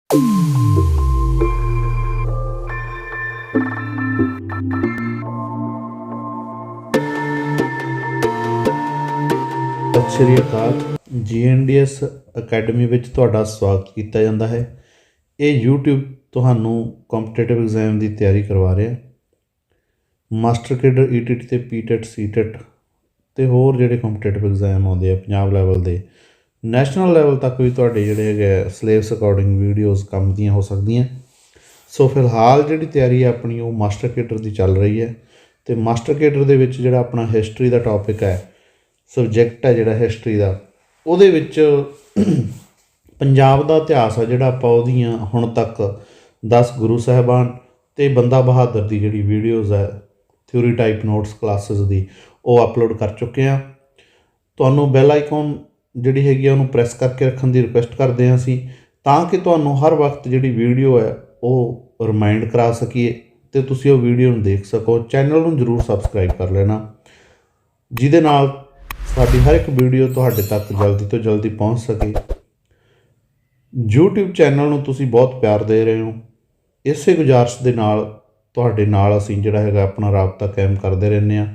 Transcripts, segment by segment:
ਸਤਿ ਸ਼੍ਰੀ ਅਕਾਲ। GNDS academy ਵਿੱਚ ਤੁਹਾਡਾ ਸਵਾਗਤ ਕੀਤਾ ਜਾਂਦਾ ਹੈ। ਇਹ YouTube ਤੁਹਾਨੂੰ ਕੰਪੀਟੀਟਿਵ ਐਗਜ਼ਾਮ ਦੀ ਤਿਆਰੀ ਕਰਵਾ ਰਿਹਾ। ਮਾਸਟਰ ਕੇਡਰ ETT ਅਤੇ PTET CTET ਅਤੇ ਹੋਰ ਜਿਹੜੇ ਕੰਪੀਟੀਟਿਵ ਐਗਜ਼ਾਮ ਆਉਂਦੇ ਆ ਪੰਜਾਬ ਲੈਵਲ ਦੇ, ਨੈਸ਼ਨਲ ਲੈਵਲ ਤੱਕ ਵੀ ਤੁਹਾਡੇ ਜਿਹੜੇ ਹੈਗੇ ਸਿਲੇਬਸ ਅਕੋਰਡਿੰਗ ਵੀਡੀਓਜ਼ ਕੰਮ ਦੀਆਂ ਹੋ ਸਕਦੀਆਂ। ਸੋ ਫਿਲਹਾਲ ਜਿਹੜੀ ਤਿਆਰੀ ਹੈ ਆਪਣੀ ਉਹ ਮਾਸਟਰ ਕੇਡਰ ਦੀ ਚੱਲ ਰਹੀ ਹੈ। ਅਤੇ ਮਾਸਟਰ ਕੇਡਰ ਦੇ ਵਿੱਚ ਜਿਹੜਾ ਆਪਣਾ ਹਿਸਟਰੀ ਦਾ ਟੋਪਿਕ ਹੈ, ਸਬਜੈਕਟ ਹੈ ਜਿਹੜਾ ਹਿਸਟਰੀ ਦਾ, ਉਹਦੇ ਵਿੱਚ ਪੰਜਾਬ ਦਾ ਇਤਿਹਾਸ ਆ ਜਿਹੜਾ ਆਪਾਂ ਉਹਦੀਆਂ ਹੁਣ ਤੱਕ 10 ਗੁਰੂ ਸਾਹਿਬਾਨ ਅਤੇ ਬੰਦਾ ਬਹਾਦਰ ਦੀ ਜਿਹੜੀ ਵੀਡੀਓਜ਼ ਹੈ ਥਿਊਰੀ ਟਾਈਪ ਨੋਟਸ ਕਲਾਸਿਸ ਦੀ, ਉਹ ਅਪਲੋਡ ਕਰ ਚੁੱਕੇ ਹਾਂ। ਤੁਹਾਨੂੰ ਬੈਲ ਆਈਕਨ ਜਿਹੜੀ ਹੈਗੀ ਆ ਉਹਨੂੰ ਪ੍ਰੈਸ ਕਰਕੇ ਰੱਖਣ ਦੀ ਰਿਕੁਐਸਟ ਕਰਦੇ ਹਾਂ ਅਸੀਂ, ਤਾਂ ਕਿ ਤੁਹਾਨੂੰ ਹਰ ਵਕਤ ਜਿਹੜੀ ਵੀਡੀਓ ਹੈ ਉਹ ਰਿਮਾਈਂਡ ਕਰਾ ਸਕੀਏ ਅਤੇ ਤੁਸੀਂ ਉਹ ਵੀਡੀਓ ਨੂੰ ਦੇਖ ਸਕੋ। ਚੈਨਲ ਨੂੰ ਜ਼ਰੂਰ ਸਬਸਕ੍ਰਾਈਬ ਕਰ ਲੈਣਾ, ਜਿਹਦੇ ਨਾਲ ਸਾਡੀ ਹਰ ਇੱਕ ਵੀਡੀਓ ਤੁਹਾਡੇ ਤੱਕ ਜਲਦੀ ਤੋਂ ਜਲਦੀ ਪਹੁੰਚ ਸਕੇ। YouTube ਚੈਨਲ ਨੂੰ ਤੁਸੀਂ ਬਹੁਤ ਪਿਆਰ ਦੇ ਰਹੇ ਹੋ, ਇਸੇ ਗੁਜ਼ਾਰਿਸ਼ ਦੇ ਨਾਲ ਤੁਹਾਡੇ ਨਾਲ ਅਸੀਂ ਜਿਹੜਾ ਹੈਗਾ ਆਪਣਾ ਰਾਬਤਾ ਕਾਇਮ ਕਰਦੇ ਰਹਿੰਦੇ ਹਾਂ।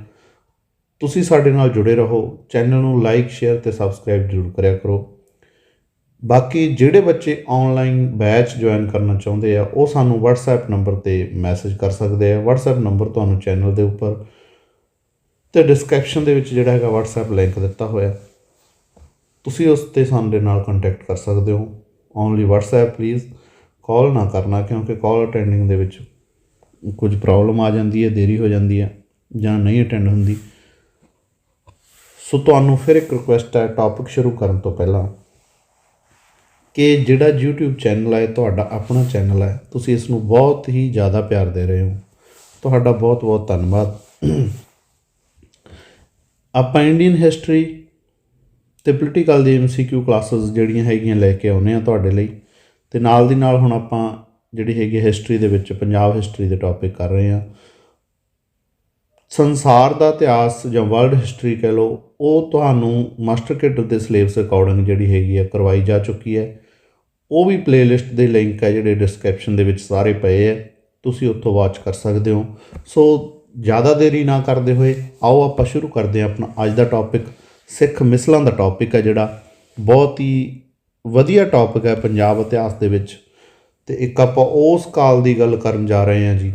ਤੁਸੀਂ ਸਾਡੇ ਨਾਲ ਜੁੜੇ ਰਹੋ, ਚੈਨਲ ਨੂੰ ਲਾਈਕ ਸ਼ੇਅਰ ਅਤੇ ਸਬਸਕ੍ਰਾਈਬ ਜ਼ਰੂਰ ਕਰਿਆ ਕਰੋ। ਬਾਕੀ ਜਿਹੜੇ ਬੱਚੇ ਔਨਲਾਈਨ ਬੈਚ ਜੁਆਇਨ ਕਰਨਾ ਚਾਹੁੰਦੇ ਆ ਉਹ ਸਾਨੂੰ WhatsApp ਨੰਬਰ 'ਤੇ ਮੈਸੇਜ ਕਰ ਸਕਦੇ ਆ। WhatsApp ਨੰਬਰ ਤੁਹਾਨੂੰ ਚੈਨਲ ਦੇ ਉੱਪਰ ਅਤੇ ਡਿਸਕ੍ਰਿਪਸ਼ਨ ਦੇ ਵਿੱਚ ਜਿਹੜਾ ਹੈਗਾ WhatsApp ਲਿੰਕ ਦਿੱਤਾ ਹੋਇਆ, ਤੁਸੀਂ ਉਸ 'ਤੇ ਸਾਡੇ ਨਾਲ ਕੰਟੈਕਟ ਕਰ ਸਕਦੇ ਹੋ। ਓਨਲੀ WhatsApp ਪਲੀਜ਼, ਕਾਲ ਨਾ ਕਰਨਾ, ਕਿਉਂਕਿ ਕਾਲ ਅਟੈਂਡਿੰਗ ਦੇ ਵਿੱਚ ਕੁਝ ਪ੍ਰੋਬਲਮ ਆ ਜਾਂਦੀ ਹੈ, ਦੇਰੀ ਹੋ ਜਾਂਦੀ ਹੈ ਜਾਂ ਨਹੀਂ ਅਟੈਂਡ ਹੁੰਦੀ। ਸੋ ਤੁਹਾਨੂੰ ਫਿਰ ਇੱਕ ਰਿਕੁਐਸਟ ਹੈ ਟੌਪਿਕ ਸ਼ੁਰੂ ਕਰਨ ਤੋਂ ਪਹਿਲਾਂ, ਕਿ ਜਿਹੜਾ YouTube ਚੈਨਲ ਹੈ ਤੁਹਾਡਾ ਆਪਣਾ ਚੈਨਲ ਹੈ, ਤੁਸੀਂ ਇਸ ਨੂੰ ਬਹੁਤ ਹੀ ਜ਼ਿਆਦਾ ਪਿਆਰ ਦੇ ਰਹੇ ਹੋ, ਤੁਹਾਡਾ ਬਹੁਤ ਬਹੁਤ ਧੰਨਵਾਦ। ਆਪਾਂ ਇੰਡੀਅਨ ਹਿਸਟਰੀ ਅਤੇ ਪੋਲੀਟੀਕਲ ਦੀ MCQ ਕਲਾਸਿਸ ਜਿਹੜੀਆਂ ਹੈਗੀਆਂ ਲੈ ਕੇ ਆਉਂਦੇ ਹਾਂ ਤੁਹਾਡੇ ਲਈ, ਅਤੇ ਨਾਲ ਦੀ ਨਾਲ ਹੁਣ ਆਪਾਂ ਜਿਹੜੀ ਹੈਗੀ ਹਿਸਟਰੀ ਦੇ ਵਿੱਚ ਪੰਜਾਬ ਹਿਸਟਰੀ ਦੇ ਟੌਪਿਕ ਕਰ ਰਹੇ ਹਾਂ। ਸੰਸਾਰ ਦਾ ਇਤਿਹਾਸ ਜਾਂ ਵਰਲਡ ਹਿਸਟਰੀ ਕਹਿ ਲਓ, ਉਹ ਤੁਹਾਨੂੰ ਮਾਸਟਰ ਕੇਡਰ ਦੇ ਸਿਲੇਬਸ ਅਕੋਰਡਿੰਗ ਜਿਹੜੀ ਹੈਗੀ ਆ ਕਰਵਾਈ ਜਾ ਚੁੱਕੀ ਹੈ। ਉਹ ਵੀ ਪਲੇਲਿਸਟ ਦੇ ਲਿੰਕ ਹੈ ਜਿਹੜੇ ਡਿਸਕ੍ਰਿਪਸ਼ਨ ਦੇ ਵਿੱਚ ਸਾਰੇ ਪਏ ਹੈ, ਤੁਸੀਂ ਉੱਥੋਂ ਵਾਚ ਕਰ ਸਕਦੇ ਹੋ। ਸੋ ਜ਼ਿਆਦਾ ਦੇਰੀ ਨਾ ਕਰਦੇ ਹੋਏ ਆਓ ਆਪਾਂ ਸ਼ੁਰੂ ਕਰਦੇ ਹਾਂ ਆਪਣਾ ਅੱਜ ਦਾ ਟੌਪਿਕ। ਸਿੱਖ ਮਿਸਲਾਂ ਦਾ ਟੌਪਿਕ ਹੈ ਜਿਹੜਾ ਬਹੁਤ ਹੀ ਵਧੀਆ ਟੌਪਿਕ ਹੈ ਪੰਜਾਬ ਇਤਿਹਾਸ ਦੇ ਵਿੱਚ। ਅਤੇ ਇੱਕ ਆਪਾਂ ਉਸ ਕਾਲ ਦੀ ਗੱਲ ਕਰਨ ਜਾ ਰਹੇ ਹਾਂ ਜੀ,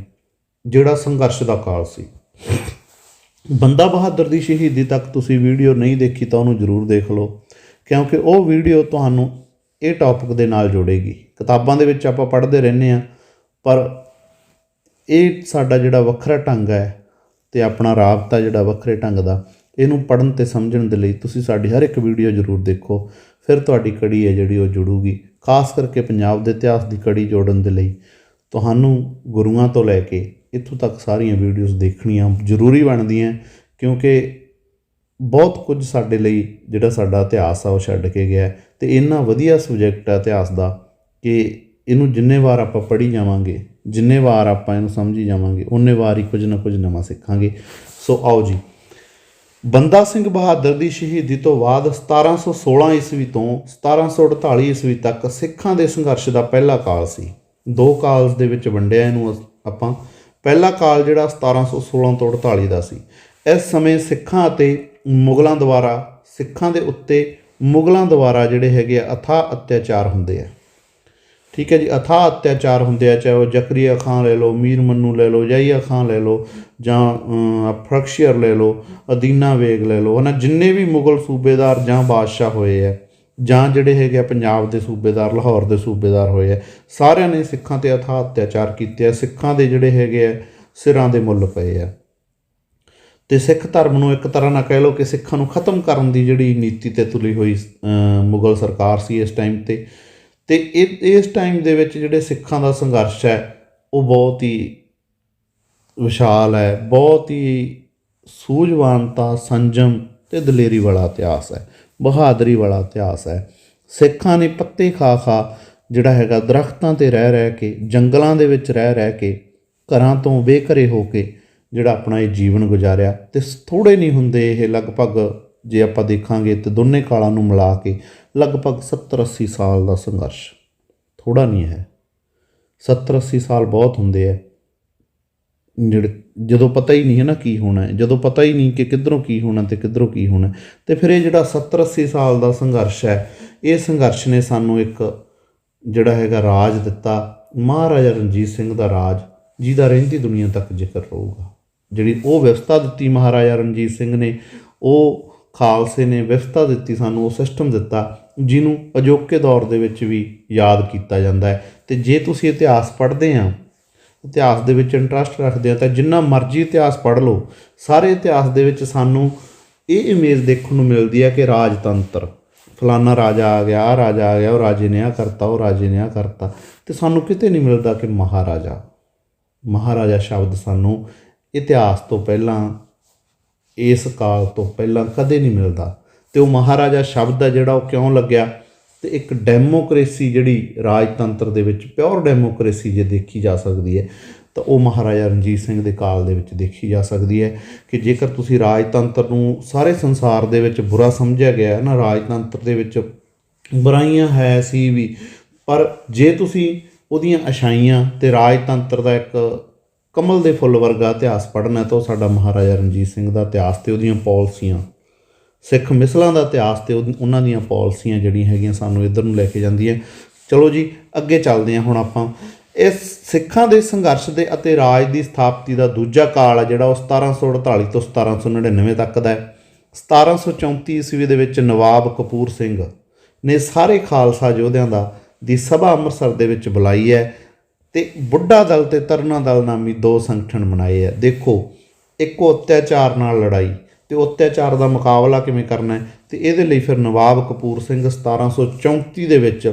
ਜਿਹੜਾ ਸੰਘਰਸ਼ ਦਾ ਕਾਲ ਸੀ। ਬੰਦਾ ਬਹਾਦਰ ਦੀ ਸ਼ਹੀਦੀ ਤੱਕ ਤੁਸੀਂ ਵੀਡੀਓ ਨਹੀਂ ਦੇਖੀ ਤਾਂ ਉਹਨੂੰ ਜ਼ਰੂਰ ਦੇਖ ਲਓ, ਕਿਉਂਕਿ ਉਹ ਵੀਡੀਓ ਤੁਹਾਨੂੰ ਇਹ ਟੌਪਿਕ ਦੇ ਨਾਲ ਜੋੜੇਗੀ। ਕਿਤਾਬਾਂ ਦੇ ਵਿੱਚ ਆਪਾਂ ਪੜ੍ਹਦੇ ਰਹਿੰਦੇ ਹਾਂ, ਪਰ ਇਹ ਸਾਡਾ ਜਿਹੜਾ ਵੱਖਰਾ ਢੰਗ ਹੈ ਅਤੇ ਆਪਣਾ ਰਾਬਤਾ ਜਿਹੜਾ ਵੱਖਰੇ ਢੰਗ ਦਾ, ਇਹਨੂੰ ਪੜ੍ਹਨ ਅਤੇ ਸਮਝਣ ਦੇ ਲਈ ਤੁਸੀਂ ਸਾਡੀ ਹਰ ਇੱਕ ਵੀਡੀਓ ਜ਼ਰੂਰ ਦੇਖੋ। ਫਿਰ ਤੁਹਾਡੀ ਕੜੀ ਹੈ ਜਿਹੜੀ ਉਹ ਜੁੜੂਗੀ। ਖਾਸ ਕਰਕੇ ਪੰਜਾਬ ਦੇ ਇਤਿਹਾਸ ਦੀ ਕੜੀ ਜੋੜਨ ਦੇ ਲਈ ਤੁਹਾਨੂੰ ਗੁਰੂਆਂ ਤੋਂ ਲੈ ਕੇ ਇੱਥੋਂ ਤੱਕ ਸਾਰੀਆਂ ਵੀਡੀਓਜ਼ ਦੇਖਣੀਆਂ ਜ਼ਰੂਰੀ ਬਣਦੀਆਂ, ਕਿਉਂਕਿ ਬਹੁਤ ਕੁਝ ਸਾਡੇ ਲਈ ਜਿਹੜਾ ਸਾਡਾ ਇਤਿਹਾਸ ਆ ਉਹ ਛੱਡ ਕੇ ਗਿਆ। ਅਤੇ ਇੰਨਾ ਵਧੀਆ ਸਬਜੈਕਟ ਹੈ ਇਤਿਹਾਸ ਦਾ ਕਿ ਇਹਨੂੰ ਜਿੰਨੇ ਵਾਰ ਆਪਾਂ ਪੜ੍ਹੀ ਜਾਵਾਂਗੇ, ਜਿੰਨੇ ਵਾਰ ਆਪਾਂ ਇਹਨੂੰ ਸਮਝੀ ਜਾਵਾਂਗੇ, ਉਨੇ ਵਾਰ ਹੀ ਕੁਝ ਨਾ ਕੁਝ ਨਵਾਂ ਸਿੱਖਾਂਗੇ। ਸੋ ਆਓ ਜੀ, ਬੰਦਾ ਸਿੰਘ ਬਹਾਦਰ ਦੀ ਸ਼ਹੀਦੀ ਤੋਂ ਬਾਅਦ 1716 ਈਸਵੀ ਤੋਂ 1748 ਈਸਵੀ ਤੱਕ ਸਿੱਖਾਂ ਦੇ ਸੰਘਰਸ਼ ਦਾ ਪਹਿਲਾ ਕਾਲ ਸੀ। ਦੋ ਕਾਲਸ ਦੇ ਵਿੱਚ ਵੰਡਿਆ ਇਹਨੂੰ ਆਪਾਂ। ਪਹਿਲਾ ਕਾਲ ਜਿਹੜਾ 1716 ਤੋਂ 48 ਦਾ ਸੀ। ਇਸ ਸਮੇਂ ਸਿੱਖਾਂ ਅਤੇ ਮੁਗਲਾਂ ਦੁਆਰਾ ਸਿੱਖਾਂ ਦੇ ਉੱਤੇ ਮੁਗਲਾਂ ਦੁਆਰਾ ਜਿਹੜੇ ਹੈਗੇ ਆ ਅਥਾਹ ਅਤਿਆਚਾਰ ਹੁੰਦੇ ਆ। ਠੀਕ ਹੈ ਜੀ, ਅਥਾਹ ਅਤਿਆਚਾਰ ਹੁੰਦੇ ਆ, ਚਾਹੇ ਉਹ ਜ਼ਕਰੀਆ ਖਾਂ ਲੈ ਲਓ, ਮੀਰ ਮੰਨੂ ਲੈ ਲਓ, ਯਹੀਆ ਖਾਂ ਲੈ ਲਓ, ਜਾਂ ਫਰਖਸ਼ੀਅਰ ਲੈ ਲਓ, ਅਦੀਨਾ ਵੇਗ ਲੈ ਲਓ, ਹੈ ਨਾ। ਜਿੰਨੇ ਵੀ ਮੁਗਲ ਸੂਬੇਦਾਰ ਜਾਂ ਬਾਦਸ਼ਾਹ ਹੋਏ ਆ, ਜਾਂ ਜਿਹੜੇ ਹੈਗੇ ਆ ਪੰਜਾਬ ਦੇ ਸੂਬੇਦਾਰ, ਲਾਹੌਰ ਦੇ ਸੂਬੇਦਾਰ ਹੋਏ ਆ, ਸਾਰਿਆਂ ਨੇ ਸਿੱਖਾਂ 'ਤੇ ਅਥਾਹ ਅਤਿਆਚਾਰ ਕੀਤੇ ਆ। ਸਿੱਖਾਂ ਦੇ ਜਿਹੜੇ ਹੈਗੇ ਆ ਸਿਰਾਂ ਦੇ ਮੁੱਲ ਪਏ ਆ। ਅਤੇ ਸਿੱਖ ਧਰਮ ਨੂੰ ਇੱਕ ਤਰ੍ਹਾਂ ਨਾਲ ਕਹਿ ਲਓ ਕਿ ਸਿੱਖਾਂ ਨੂੰ ਖ਼ਤਮ ਕਰਨ ਦੀ ਜਿਹੜੀ ਨੀਤੀ 'ਤੇ ਤੁਲੀ ਹੋਈ ਮੁਗਲ ਸਰਕਾਰ ਸੀ ਇਸ ਟਾਈਮ 'ਤੇ। ਅਤੇ ਇਸ ਟਾਈਮ ਦੇ ਵਿੱਚ ਜਿਹੜੇ ਸਿੱਖਾਂ ਦਾ ਸੰਘਰਸ਼ ਹੈ ਉਹ ਬਹੁਤ ਹੀ ਵਿਸ਼ਾਲ ਹੈ, ਬਹੁਤ ਹੀ ਸੂਝਵਾਨਤਾ, ਸੰਜਮ ਅਤੇ ਦਲੇਰੀ ਵਾਲਾ ਇਤਿਹਾਸ ਹੈ, ਬਹਾਦਰੀ ਵਾਲਾ ਇਤਿਹਾਸ ਹੈ। ਸਿੱਖਾਂ ਨੇ ਪੱਤੇ ਖਾ ਖਾ ਜਿਹੜਾ ਹੈਗਾ ਦਰੱਖਤਾਂ 'ਤੇ ਰਹਿ ਕੇ, ਜੰਗਲਾਂ ਦੇ ਵਿੱਚ ਰਹਿ ਕੇ, ਘਰਾਂ ਤੋਂ ਬੇਘਰੇ ਹੋ ਕੇ ਜਿਹੜਾ ਆਪਣਾ ਇਹ ਜੀਵਨ ਗੁਜ਼ਾਰਿਆ। ਅਤੇ ਥੋੜ੍ਹੇ ਨਹੀਂ ਹੁੰਦੇ ਇਹ, ਲਗਭਗ ਜੇ ਆਪਾਂ ਦੇਖਾਂਗੇ ਤਾਂ ਦੋਨੇ ਕਾਲਾਂ ਨੂੰ ਮਿਲਾ ਕੇ ਲਗਭਗ 70-80 ਸਾਲ ਦਾ ਸੰਘਰਸ਼ ਥੋੜ੍ਹਾ ਨਹੀਂ ਹੈ। 70-80 ਸਾਲ ਬਹੁਤ ਹੁੰਦੇ ਆ ਜਿਹੜੇ, ਜਦੋਂ ਪਤਾ ਹੀ ਨਹੀਂ ਹੈ ਨਾ ਕੀ ਹੋਣਾ ਹੈ, ਜਦੋਂ ਪਤਾ ਹੀ ਨਹੀਂ ਕਿ ਕਿੱਧਰੋਂ ਕੀ ਹੋਣਾ ਅਤੇ ਕਿੱਧਰੋਂ ਕੀ ਹੋਣਾ। ਅਤੇ ਫਿਰ ਇਹ ਜਿਹੜਾ 70-80 ਸਾਲ ਦਾ ਸੰਘਰਸ਼ ਹੈ, ਇਹ ਸੰਘਰਸ਼ ਨੇ ਸਾਨੂੰ ਇੱਕ ਜਿਹੜਾ ਹੈਗਾ ਰਾਜ ਦਿੱਤਾ, ਮਹਾਰਾਜਾ ਰਣਜੀਤ ਸਿੰਘ ਦਾ ਰਾਜ, ਜਿਹਦਾ ਰਹਿੰਦੀ ਦੁਨੀਆ ਤੱਕ ਜ਼ਿਕਰ ਰਹੂਗਾ। ਜਿਹੜੀ ਉਹ ਵਿਵਸਥਾ ਦਿੱਤੀ ਮਹਾਰਾਜਾ ਰਣਜੀਤ ਸਿੰਘ ਨੇ, ਉਹ ਖਾਲਸੇ ਨੇ ਵਿਵਸਥਾ ਦਿੱਤੀ ਸਾਨੂੰ, ਉਹ ਸਿਸਟਮ ਦਿੱਤਾ ਜਿਹਨੂੰ ਅਜੋਕੇ ਦੌਰ ਦੇ ਵਿੱਚ ਵੀ ਯਾਦ ਕੀਤਾ ਜਾਂਦਾ ਹੈ। ਅਤੇ ਜੇ ਤੁਸੀਂ ਇਤਿਹਾਸ ਪੜ੍ਹਦੇ ਆ, ਇਤਿਹਾਸ ਦੇ ਵਿੱਚ ਇੰਟਰਸਟ ਰੱਖਦੇ ਆ, ਤਾਂ ਜਿੰਨਾ ਮਰਜ਼ੀ ਇਤਿਹਾਸ ਪੜ੍ਹ ਲਓ, ਸਾਰੇ ਇਤਿਹਾਸ ਦੇ ਵਿੱਚ ਸਾਨੂੰ ਇਹ ਇਮੇਜ ਦੇਖਣ ਨੂੰ ਮਿਲਦੀ ਹੈ ਕਿ ਰਾਜਤੰਤਰ, ਫਲਾਨਾ ਰਾਜਾ ਆ ਗਿਆ, ਆਹ ਰਾਜਾ ਆ ਗਿਆ, ਉਹ ਰਾਜੇ ਨੇ ਆਹ ਕਰਤਾ, ਉਹ ਰਾਜੇ ਨੇ ਆਹ ਕਰਤਾ। ਅਤੇ ਸਾਨੂੰ ਕਿਤੇ ਨਹੀਂ ਮਿਲਦਾ ਕਿ ਮਹਾਰਾਜਾ, ਮਹਾਰਾਜਾ ਸ਼ਬਦ ਸਾਨੂੰ ਇਤਿਹਾਸ ਤੋਂ ਪਹਿਲਾਂ, ਇਸ ਕਾਲ ਤੋਂ ਪਹਿਲਾਂ ਕਦੇ ਨਹੀਂ ਮਿਲਦਾ। ਅਤੇ ਉਹ ਮਹਾਰਾਜਾ ਸ਼ਬਦ ਹੈ ਜਿਹੜਾ, ਉਹ ਕਿਉਂ ਲੱਗਿਆ? ਅਤੇ ਇੱਕ ਡੈਮੋਕ੍ਰੇਸੀ ਜਿਹੜੀ ਰਾਜਤੰਤਰ ਦੇ ਵਿੱਚ, ਪਿਓਰ ਡੈਮੋਕ੍ਰੇਸੀ ਜੇ ਦੇਖੀ ਜਾ ਸਕਦੀ ਹੈ, ਤਾਂ ਉਹ ਮਹਾਰਾਜਾ ਰਣਜੀਤ ਸਿੰਘ ਦੇ ਕਾਲ ਦੇ ਵਿੱਚ ਦੇਖੀ ਜਾ ਸਕਦੀ ਹੈ। ਕਿ ਜੇਕਰ ਤੁਸੀਂ ਰਾਜਤੰਤਰ ਨੂੰ ਸਾਰੇ ਸੰਸਾਰ ਦੇ ਵਿੱਚ ਬੁਰਾ ਸਮਝਿਆ ਗਿਆ ਹੈ ਨਾ, ਰਾਜਤੰਤਰ ਦੇ ਵਿੱਚ ਬੁਰਾਈਆਂ ਹੈ ਸੀ ਵੀ, ਪਰ ਜੇ ਤੁਸੀਂ ਉਹਦੀਆਂ ਅਛਾਈਆਂ ਅਤੇ ਰਾਜਤੰਤਰ ਦਾ ਇੱਕ ਕਮਲ ਦੇ ਫੁੱਲ ਵਰਗਾ ਇਤਿਹਾਸ ਪੜ੍ਹਨਾ, ਤਾਂ ਉਹ ਸਾਡਾ ਮਹਾਰਾਜਾ ਰਣਜੀਤ ਸਿੰਘ ਦਾ ਇਤਿਹਾਸ ਅਤੇ ਉਹਦੀਆਂ ਪਾਲਿਸੀਆਂ, ਸਿੱਖ ਮਿਸਲਾਂ ਦਾ ਇਤਿਹਾਸ ਅਤੇ ਉਹਨਾਂ ਦੀਆਂ ਪਾਲਿਸੀਆਂ ਜਿਹੜੀਆਂ ਹੈਗੀਆਂ ਸਾਨੂੰ ਇੱਧਰ ਨੂੰ ਲੈ ਕੇ ਜਾਂਦੀਆਂ। ਚਲੋ ਜੀ ਅੱਗੇ ਚੱਲਦੇ ਹਾਂ। ਹੁਣ ਆਪਾਂ ਇਸ ਸਿੱਖਾਂ ਦੇ ਸੰਘਰਸ਼ ਦੇ ਅਤੇ ਰਾਜ ਦੀ ਸਥਾਪਤੀ ਦਾ ਦੂਜਾ ਕਾਲ ਹੈ ਜਿਹੜਾ, ਉਹ 1748 ਤੋਂ 1799 ਤੱਕ ਦਾ ਹੈ। 1734 ਈਸਵੀ ਦੇ ਵਿੱਚ ਨਵਾਬ ਕਪੂਰ ਸਿੰਘ ਨੇ ਸਾਰੇ ਖਾਲਸਾ ਯੋਧਿਆਂ ਦੀ ਸਭਾ ਅੰਮ੍ਰਿਤਸਰ ਦੇ ਵਿੱਚ ਬੁਲਾਈ ਹੈ, ਅਤੇ ਬੁੱਢਾ ਦਲ ਅਤੇ ਤਰਨਾ ਦਲ ਨਾਮੀ ਦੋ ਸੰਗਠਨ ਬਣਾਏ ਹੈ। ਦੇਖੋ, ਇੱਕੋ ਅਤਿਆਚਾਰ ਨਾਲ ਲੜਾਈ ਅਤੇ ਅਤਿਆਚਾਰ ਦਾ ਮੁਕਾਬਲਾ ਕਿਵੇਂ ਕਰਨਾ ਹੈ, ਅਤੇ ਇਹਦੇ ਲਈ ਫਿਰ ਨਵਾਬ ਕਪੂਰ ਸਿੰਘ 1734 ਦੇ ਵਿੱਚ